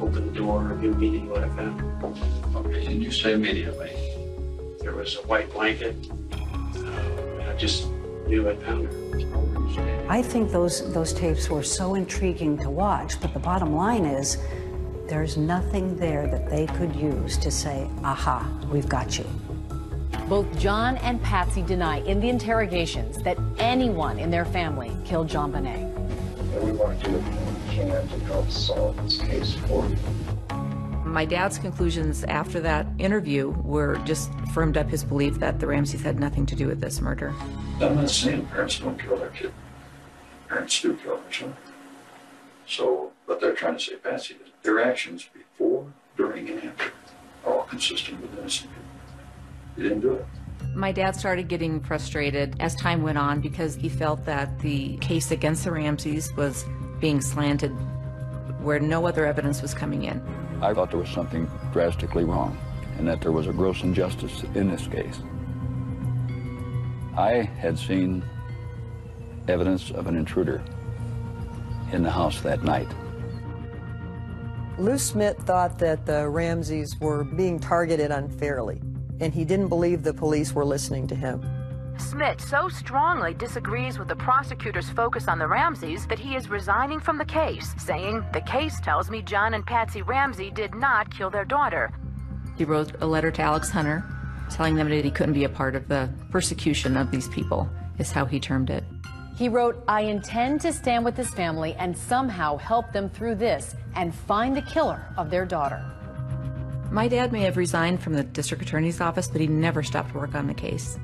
opened the door, immediately what I found. Okay, and you say immediately? There was a white blanket, and I just knew I found her. I think those tapes were so intriguing to watch, but the bottom line is there's nothing there that they could use to say, aha, we've got you. Both John and Patsy deny in the interrogations that anyone in their family killed JonBenet. And we want to do what we can to help solve this case for you. My dad's conclusions after that interview were just firmed up his belief that the Ramseys had nothing to do with this murder. I'm not saying parents don't kill their kid. Parents do kill their children. So, but they're trying to say, Patsy, that their actions before, during, and after are all consistent with innocent people. You didn't do it. My dad started getting frustrated as time went on because he felt that the case against the Ramseys was being slanted where no other evidence was coming in. I thought there was something drastically wrong and that there was a gross injustice in this case. I had seen evidence of an intruder in the house that night. Lou Smith thought that the Ramseys were being targeted unfairly, and he didn't believe the police were listening to him. Smith so strongly disagrees with the prosecutor's focus on the Ramseys that he is resigning from the case, saying, "The case tells me John and Patsy Ramsey did not kill their daughter." He wrote a letter to Alex Hunter telling them that he couldn't be a part of the persecution of these people, is how he termed it. He wrote, "I intend to stand with this family and somehow help them through this and find the killer of their daughter." My dad may have resigned from the district attorney's office, but he never stopped work on the case.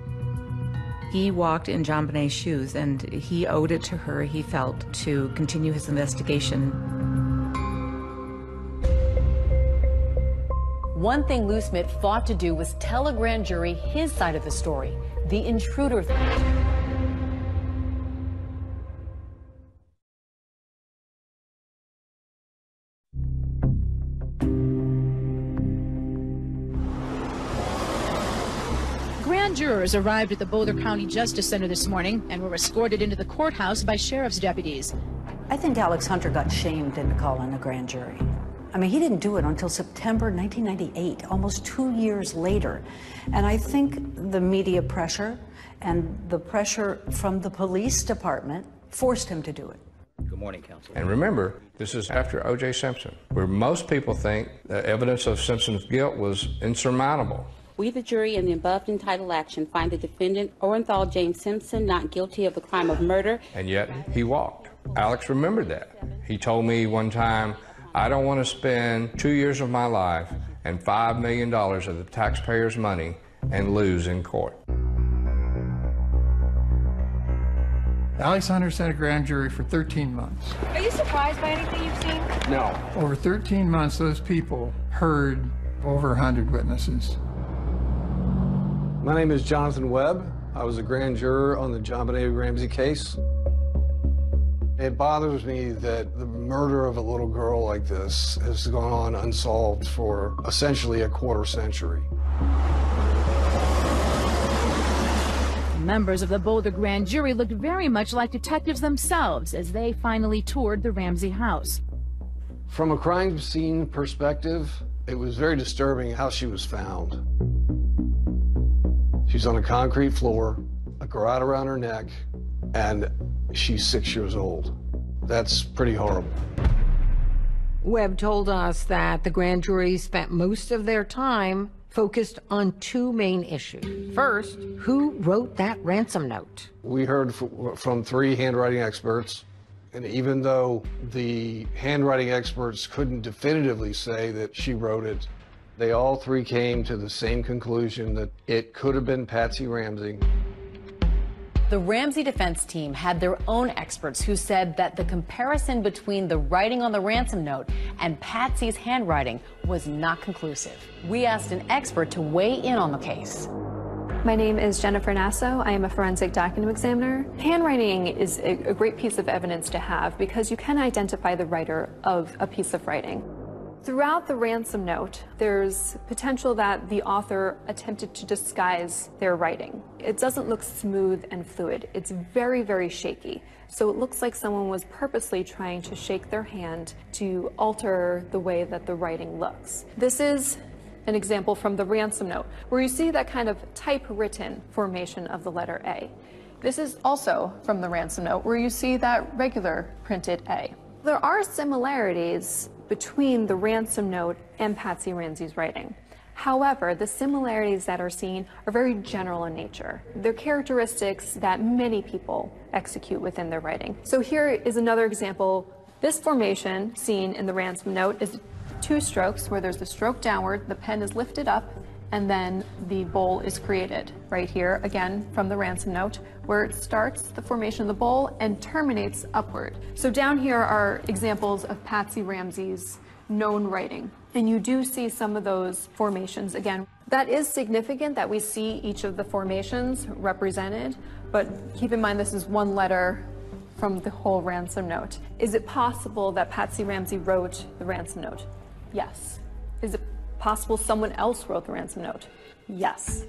He walked in JonBenet's shoes, and he owed it to her, he felt, to continue his investigation. One thing Lou Smith fought to do was tell a grand jury his side of the story, the intruder theory. Grand jurors arrived at the Boulder County Justice Center this morning and were escorted into the courthouse by sheriff's deputies. I think Alex Hunter got shamed into calling a grand jury. I mean, he didn't do it until September 1998, almost 2 years later. And I think the media pressure and the pressure from the police department forced him to do it. Good morning, Counsel. And remember, this is after O.J. Simpson, where most people think the evidence of Simpson's guilt was insurmountable. We, the jury, in the above entitled action, find the defendant, Orenthal James Simpson, not guilty of the crime of murder. And yet, he walked. Alex remembered that. He told me one time, I don't want to spend 2 years of my life and $5 million of the taxpayers' money and lose in court. Alex Hunter sat a grand jury for 13 months. Are you surprised by anything you've seen? No. Over 13 months, those people heard over 100 witnesses. My name is Jonathan Webb. I was a grand juror on the JonBenet Ramsey case. It bothers me that the murder of a little girl like this has gone on unsolved for essentially a quarter century. Members of the Boulder grand jury looked very much like detectives themselves as they finally toured the Ramsey house. From a crime scene perspective, it was very disturbing how she was found. She's on a concrete floor, a garrote around her neck, and she's 6 years old. That's pretty horrible. Webb told us that the grand jury spent most of their time focused on two main issues. First, who wrote that ransom note? We heard from 3 handwriting experts, and even though the handwriting experts couldn't definitively say that she wrote it, they all 3 came to the same conclusion that it could have been Patsy Ramsey. The Ramsey defense team had their own experts who said that the comparison between the writing on the ransom note and Patsy's handwriting was not conclusive. We asked an expert to weigh in on the case. My name is Jennifer Nasso. I am a forensic document examiner. Handwriting is a great piece of evidence to have because you can identify the writer of a piece of writing. Throughout the ransom note, there's potential that the author attempted to disguise their writing. It doesn't look smooth and fluid. It's very, very shaky. So it looks like someone was purposely trying to shake their hand to alter the way that the writing looks. This is an example from the ransom note, where you see that kind of typewritten formation of the letter A. This is also from the ransom note, where you see that regular printed A. There are similarities between the ransom note and Patsy Ramsey's writing. However, the similarities that are seen are very general in nature. They're characteristics that many people execute within their writing. So here is another example. This formation seen in the ransom note is 2 strokes, where there's the stroke downward, the pen is lifted up, and then the bowl is created. Right here, again, from the ransom note, where it starts the formation of the bowl and terminates upward. So down here are examples of Patsy Ramsey's known writing. And you do see some of those formations again. That is significant that we see each of the formations represented, but keep in mind this is one letter from the whole ransom note. Is it possible that Patsy Ramsey wrote the ransom note? Yes. Is it possible someone else wrote the ransom note? Yes.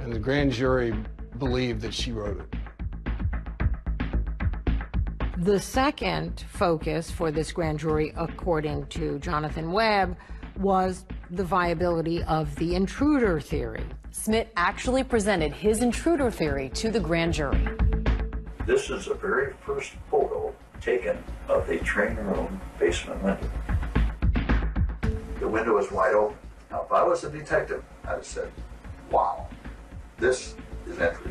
And the grand jury believed that she wrote it. The second focus for this grand jury, according to Jonathan Webb, was the viability of the intruder theory. Smith actually presented his intruder theory to the grand jury. This is the very first photo taken of the train room basement window. The window is wide open. Now, if I was a detective, I'd have said, wow, this is entry.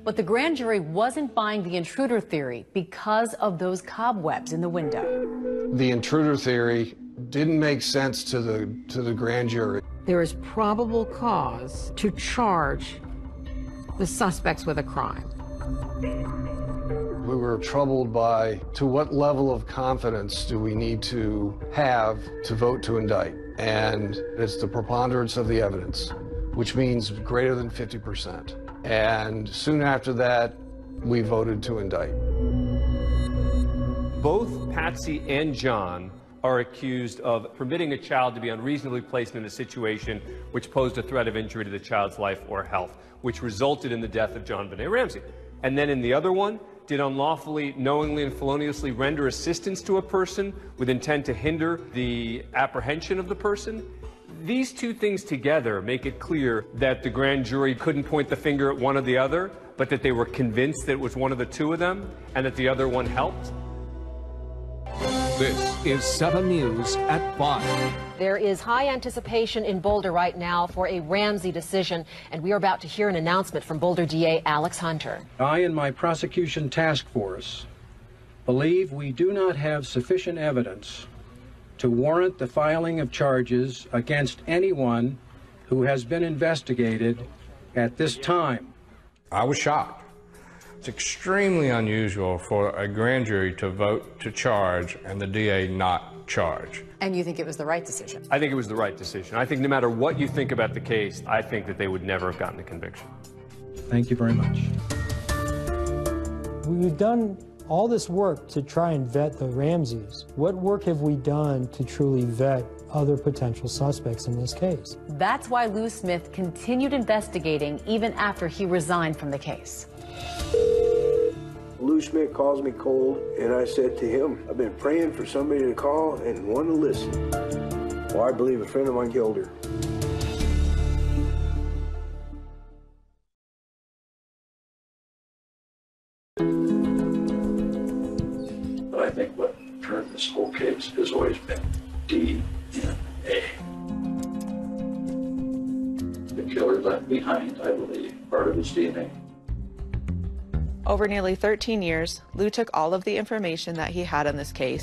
But the grand jury wasn't buying the intruder theory because of those cobwebs in the window. The intruder theory didn't make sense to the grand jury. There is probable cause to charge the suspects with a crime. We were troubled by, to what level of confidence do we need to have to vote to indict? And it's the preponderance of the evidence, which means greater than 50%. And soon after that, we voted to indict. Both Patsy and John are accused of permitting a child to be unreasonably placed in a situation which posed a threat of injury to the child's life or health, which resulted in the death of JonBenet Ramsey. And then in the other one, did unlawfully, knowingly, and feloniously render assistance to a person with intent to hinder the apprehension of the person. These two things together make it clear that the grand jury couldn't point the finger at one or the other, but that they were convinced that it was one of the two of them and that the other one helped. This is 7 News at 5. There is high anticipation in Boulder right now for a Ramsey decision, and we are about to hear an announcement from Boulder DA Alex Hunter. I and my prosecution task force believe we do not have sufficient evidence to warrant the filing of charges against anyone who has been investigated at this time. I was shocked. It's extremely unusual for a grand jury to vote to charge and the DA not charge. And you think it was the right decision? I think it was the right decision. I think no matter what you think about the case, I think that they would never have gotten a conviction. Thank you very much. We've done all this work to try and vet the Ramseys. What work have we done to truly vet other potential suspects in this case. That's why Lou Smith continued investigating even after he resigned from the case. Lou Smith calls me cold, and I said to him, I've been praying for somebody to call and want to listen. Well, I believe a friend of mine killed her. But I think what turned this whole case has always been DNA. The killer left behind, I believe, part of his DNA. Over nearly 13 years, Lou took all of the information that he had on this case.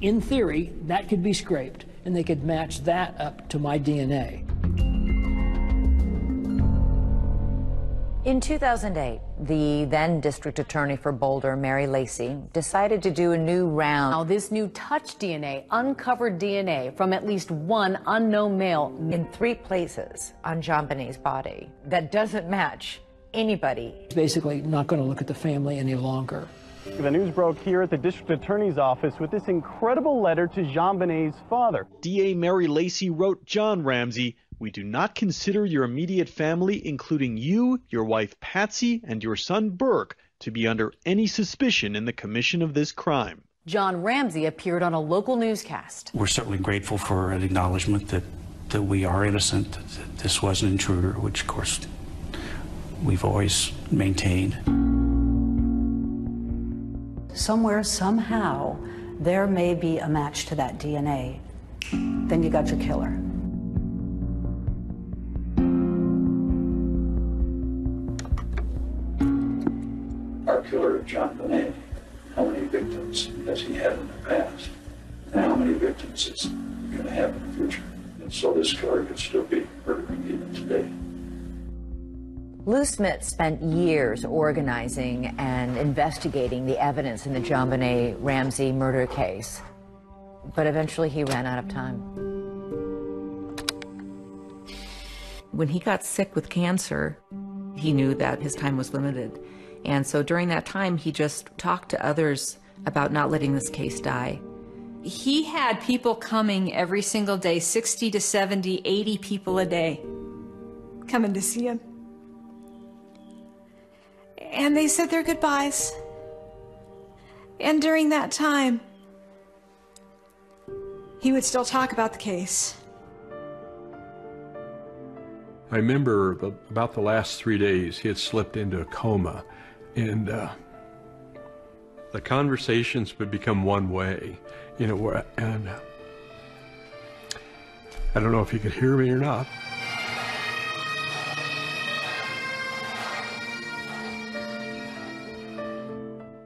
In theory, that could be scraped, and they could match that up to my DNA. In 2008, the then district attorney for Boulder, Mary Lacey, decided to do a new round. Now, this new touch DNA uncovered DNA from at least one unknown male in 3 places on JonBenet's body that doesn't match anybody. Basically not going to look at the family any longer. The news broke here at the district attorney's office with this incredible letter to JonBenet's father. DA Mary Lacey wrote John Ramsey, "We do not consider your immediate family, including you, your wife Patsy, and your son Burke, to be under any suspicion in the commission of this crime." John Ramsey appeared on a local newscast. We're certainly grateful for an acknowledgement that we are innocent, that this was an intruder, which of course we've always maintained. Somewhere, somehow, there may be a match to that DNA. Then you got your killer. Our killer, JonBenet, how many victims has he had in the past? And how many victims is going to have in the future? And so this killer could still be murdering even today. Lou Smith spent years organizing and investigating the evidence in the JonBenet Ramsey murder case, but eventually he ran out of time. When he got sick with cancer, he knew that his time was limited. And so during that time, he just talked to others about not letting this case die. He had people coming every single day, 60 to 70, 80 people a day, coming to see him. And they said their goodbyes. And during that time, he would still talk about the case. I remember about the last 3 days, he had slipped into a coma, and the conversations would become one way, and I don't know if he could hear me or not.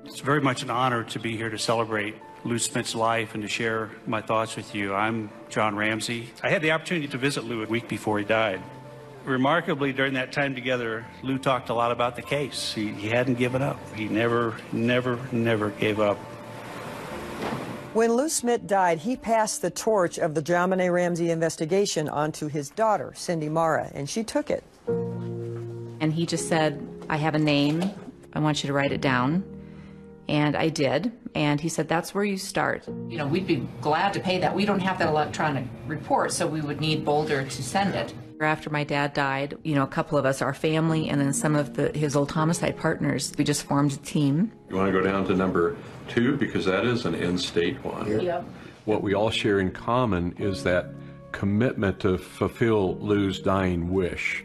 It's very much an honor to be here to celebrate Lou Smith's life and to share my thoughts with you. I'm John Ramsey. I had the opportunity to visit Lou a week before he died. Remarkably, during that time together, Lou talked a lot about the case. He hadn't given up. He never gave up. When Lou Smith died, he passed the torch of the JonBenet Ramsey investigation onto his daughter, Cindy Mara, and she took it. And he just said, I have a name. I want you to write it down. And I did. And he said, that's where you start. You know, we'd be glad to pay that. We don't have that electronic report, so we would need Boulder to send it. After my dad died, you know, a couple of us, our family, and then some of his old homicide partners, we just formed a team. You want to go down to number 2, because that is an in-state one. Yep. What we all share in common is that commitment to fulfill Lou's dying wish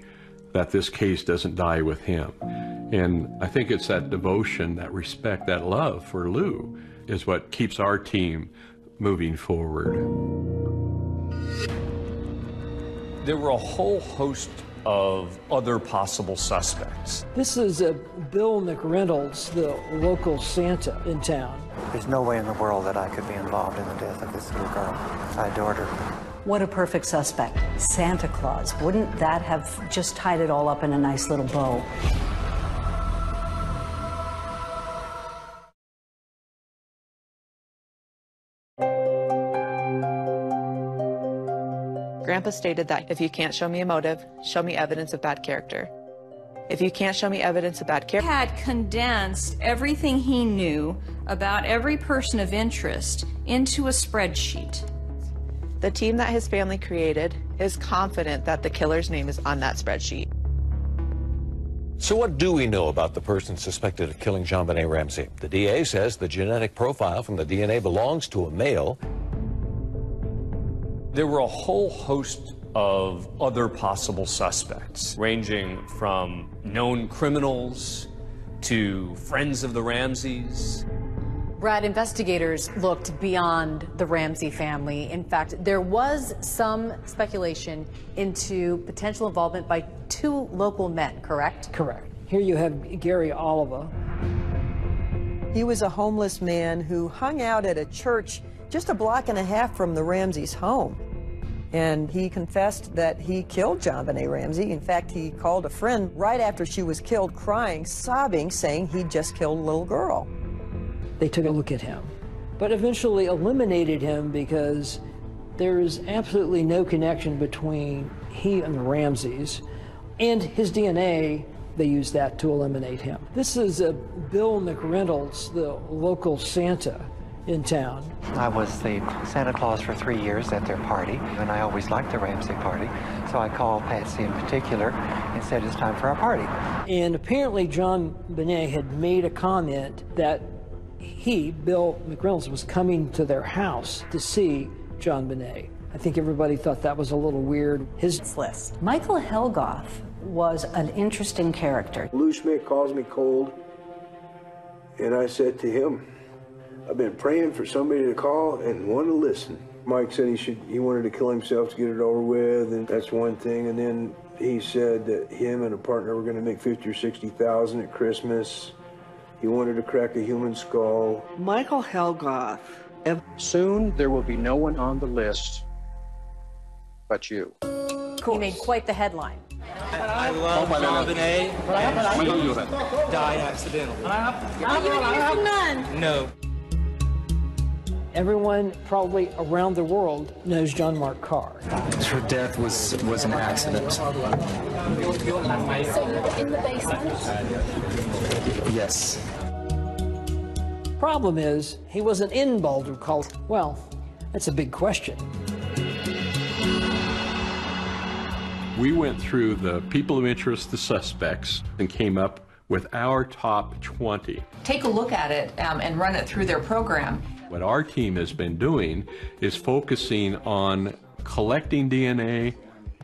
that this case doesn't die with him. And I think it's that devotion, that respect, that love for Lou is what keeps our team moving forward. There were a whole host of other possible suspects. This is Bill McReynolds, the local Santa in town. There's no way in the world that I could be involved in the death of this little girl. I adored her. What a perfect suspect. Santa Claus. Wouldn't that have just tied it all up in a nice little bow? Grandpa stated that if you can't show me a motive, show me evidence of bad character. If you can't show me evidence of bad character... He had condensed everything he knew about every person of interest into a spreadsheet. The team that his family created is confident that the killer's name is on that spreadsheet. So what do we know about the person suspected of killing JonBenet Ramsey? The DA says the genetic profile from the DNA belongs to a male. There were a whole host of other possible suspects, ranging from known criminals to friends of the Ramseys. Brad, investigators looked beyond the Ramsey family. In fact, there was some speculation into potential involvement by 2 local men, correct? Correct. Here you have Gary Oliva. He was a homeless man who hung out at a church just a block and a half from the Ramseys' home. And he confessed that he killed JonBenet Ramsey. In fact, he called a friend right after she was killed, crying, sobbing, saying he'd just killed a little girl. They took a look at him, but eventually eliminated him because there is absolutely no connection between he and the Ramseys, and his DNA, they used that to eliminate him. This is Bill McReynolds, the local Santa in town. I was the Santa Claus for 3 years at their party, and I always liked the Ramsey party, so I called Patsy in particular and said it's time for our party. And apparently JonBenet had made a comment that he, Bill McReynolds, was coming to their house to see JonBenet. I think everybody thought that was a little weird. His list. Michael Helgoff was an interesting character. Lou Schmidt calls me cold, and I said to him, I've been praying for somebody to call and want to listen. Mike said he wanted to kill himself to get it over with, and that's one thing. And then he said that him and a partner were going to make $50,000 or $60,000 at Christmas. He wanted to crack a human skull. Michael Helgoff. Soon there will be no one on the list but you. He made quite the headline. I love JonBenet. She died accidentally. None. No. Everyone probably around the world knows John Mark Carr. Her death was an accident. So you were in the basement? Yes. Problem is, he wasn't in Boulder, Colorado. Well, that's a big question. We went through the people of interest, the suspects, and came up with our top 20. Take a look at it and run it through their program. What our team has been doing is focusing on collecting DNA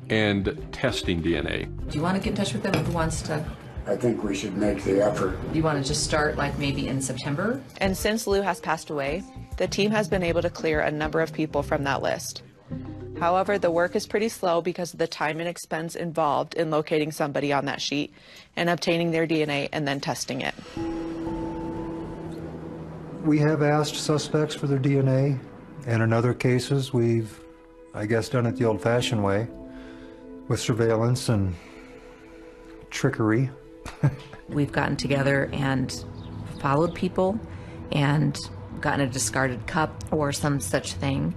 and testing DNA. Do you want to get in touch with them? Who wants to? I think we should make the effort. Do you want to just start like maybe in September? And since Lou has passed away, the team has been able to clear a number of people from that list. However, the work is pretty slow because of the time and expense involved in locating somebody on that sheet and obtaining their DNA and then testing it. We have asked suspects for their DNA, and in other cases we've, I guess, done it the old-fashioned way with surveillance and trickery. We've gotten together and followed people and gotten a discarded cup or some such thing.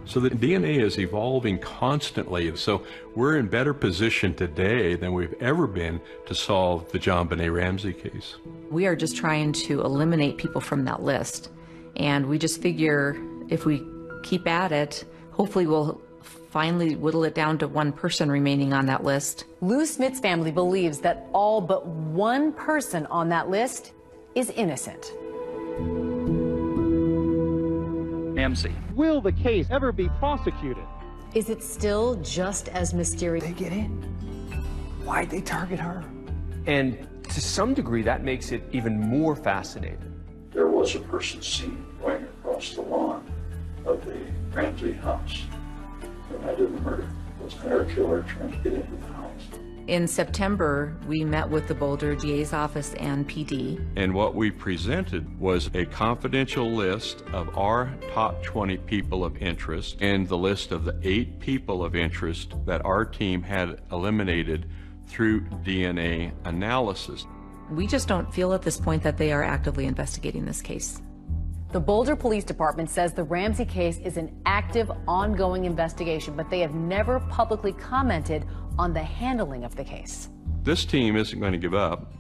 So the DNA is evolving constantly, so we're in better position today than we've ever been to solve the JonBenet Ramsey case. We are just trying to eliminate people from that list, and we just figure if we keep at it, hopefully we'll finally whittle it down to one person remaining on that list. Lou Smith's family believes that all but one person on that list is innocent. Ramsey. Will the case ever be prosecuted? Is it still just as mysterious? They get in. Why'd they target her? And to some degree, that makes it even more fascinating. There was a person seen going across the lawn of the Ramsey house when I did the murder. Was there a killer trying to get into the house? In September, we met with the Boulder DA's office and PD. And what we presented was a confidential list of our top 20 people of interest and the list of the 8 people of interest that our team had eliminated through DNA analysis. We just don't feel at this point that they are actively investigating this case. The Boulder Police Department says the Ramsey case is an active, ongoing investigation, but they have never publicly commented on the handling of the case. This team isn't going to give up.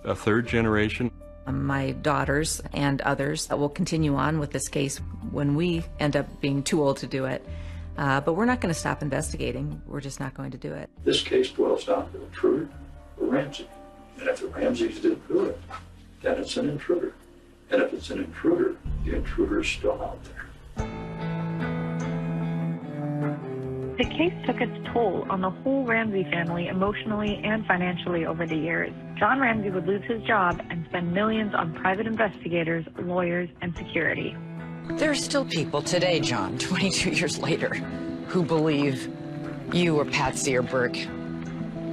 a third generation. My daughters and others will continue on with this case when we end up being too old to do it. But we're not going to stop investigating. We're just not going to do it. This case boils down to intruder or Ramsey. And if the Ramseys didn't do it, then it's an intruder. And if it's an intruder, the intruder is still out there. The case took its toll on the whole Ramsey family emotionally and financially over the years. John Ramsey would lose his job and spend millions on private investigators, lawyers, and security. There are still people today, John, 22 years later, who believe you or Patsy or Burke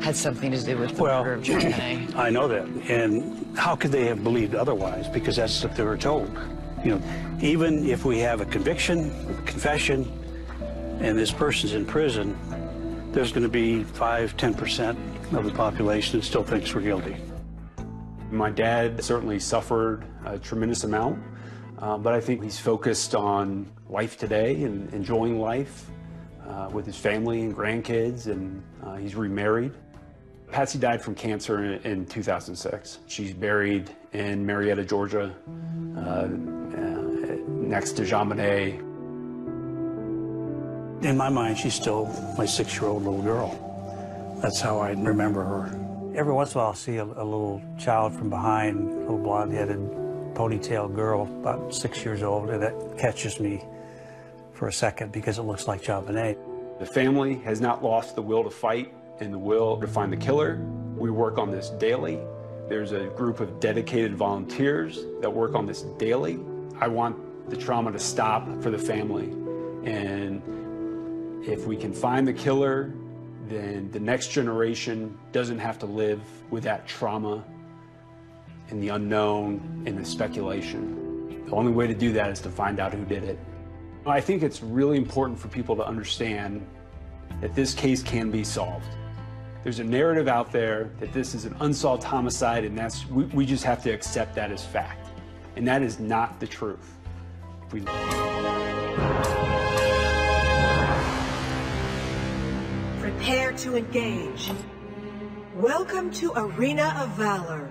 had something to do with the murder of JonBenet. I know that. And how could they have believed otherwise? Because that's what they were told. You know, even if we have a conviction, confession, and this person's in prison, there's going to be 5–10% of the population that still thinks we're guilty. My dad certainly suffered a tremendous amount, but I think he's focused on life today and enjoying life with his family and grandkids, and he's remarried. Patsy died from cancer in 2006. She's buried in Marietta, Georgia, next to JonBenet. In my mind, she's still my 6-year-old little girl. That's how I remember her. Every once in a while, I'll see a little child from behind, a little blonde-headed, ponytail girl, about 6 years old, and that catches me for a second because it looks like JonBenet. The family has not lost the will to fight and the will to find the killer. We work on this daily. There's a group of dedicated volunteers that work on this daily. I want the trauma to stop for the family, and if we can find the killer, then the next generation doesn't have to live with that trauma and the unknown and the speculation. The only way to do that is to find out who did it. I think it's really important for people to understand that this case can be solved. There's a narrative out there that this is an unsolved homicide, and we just have to accept that as fact. And that is not the truth. Prepare to engage. Welcome to Arena of Valor.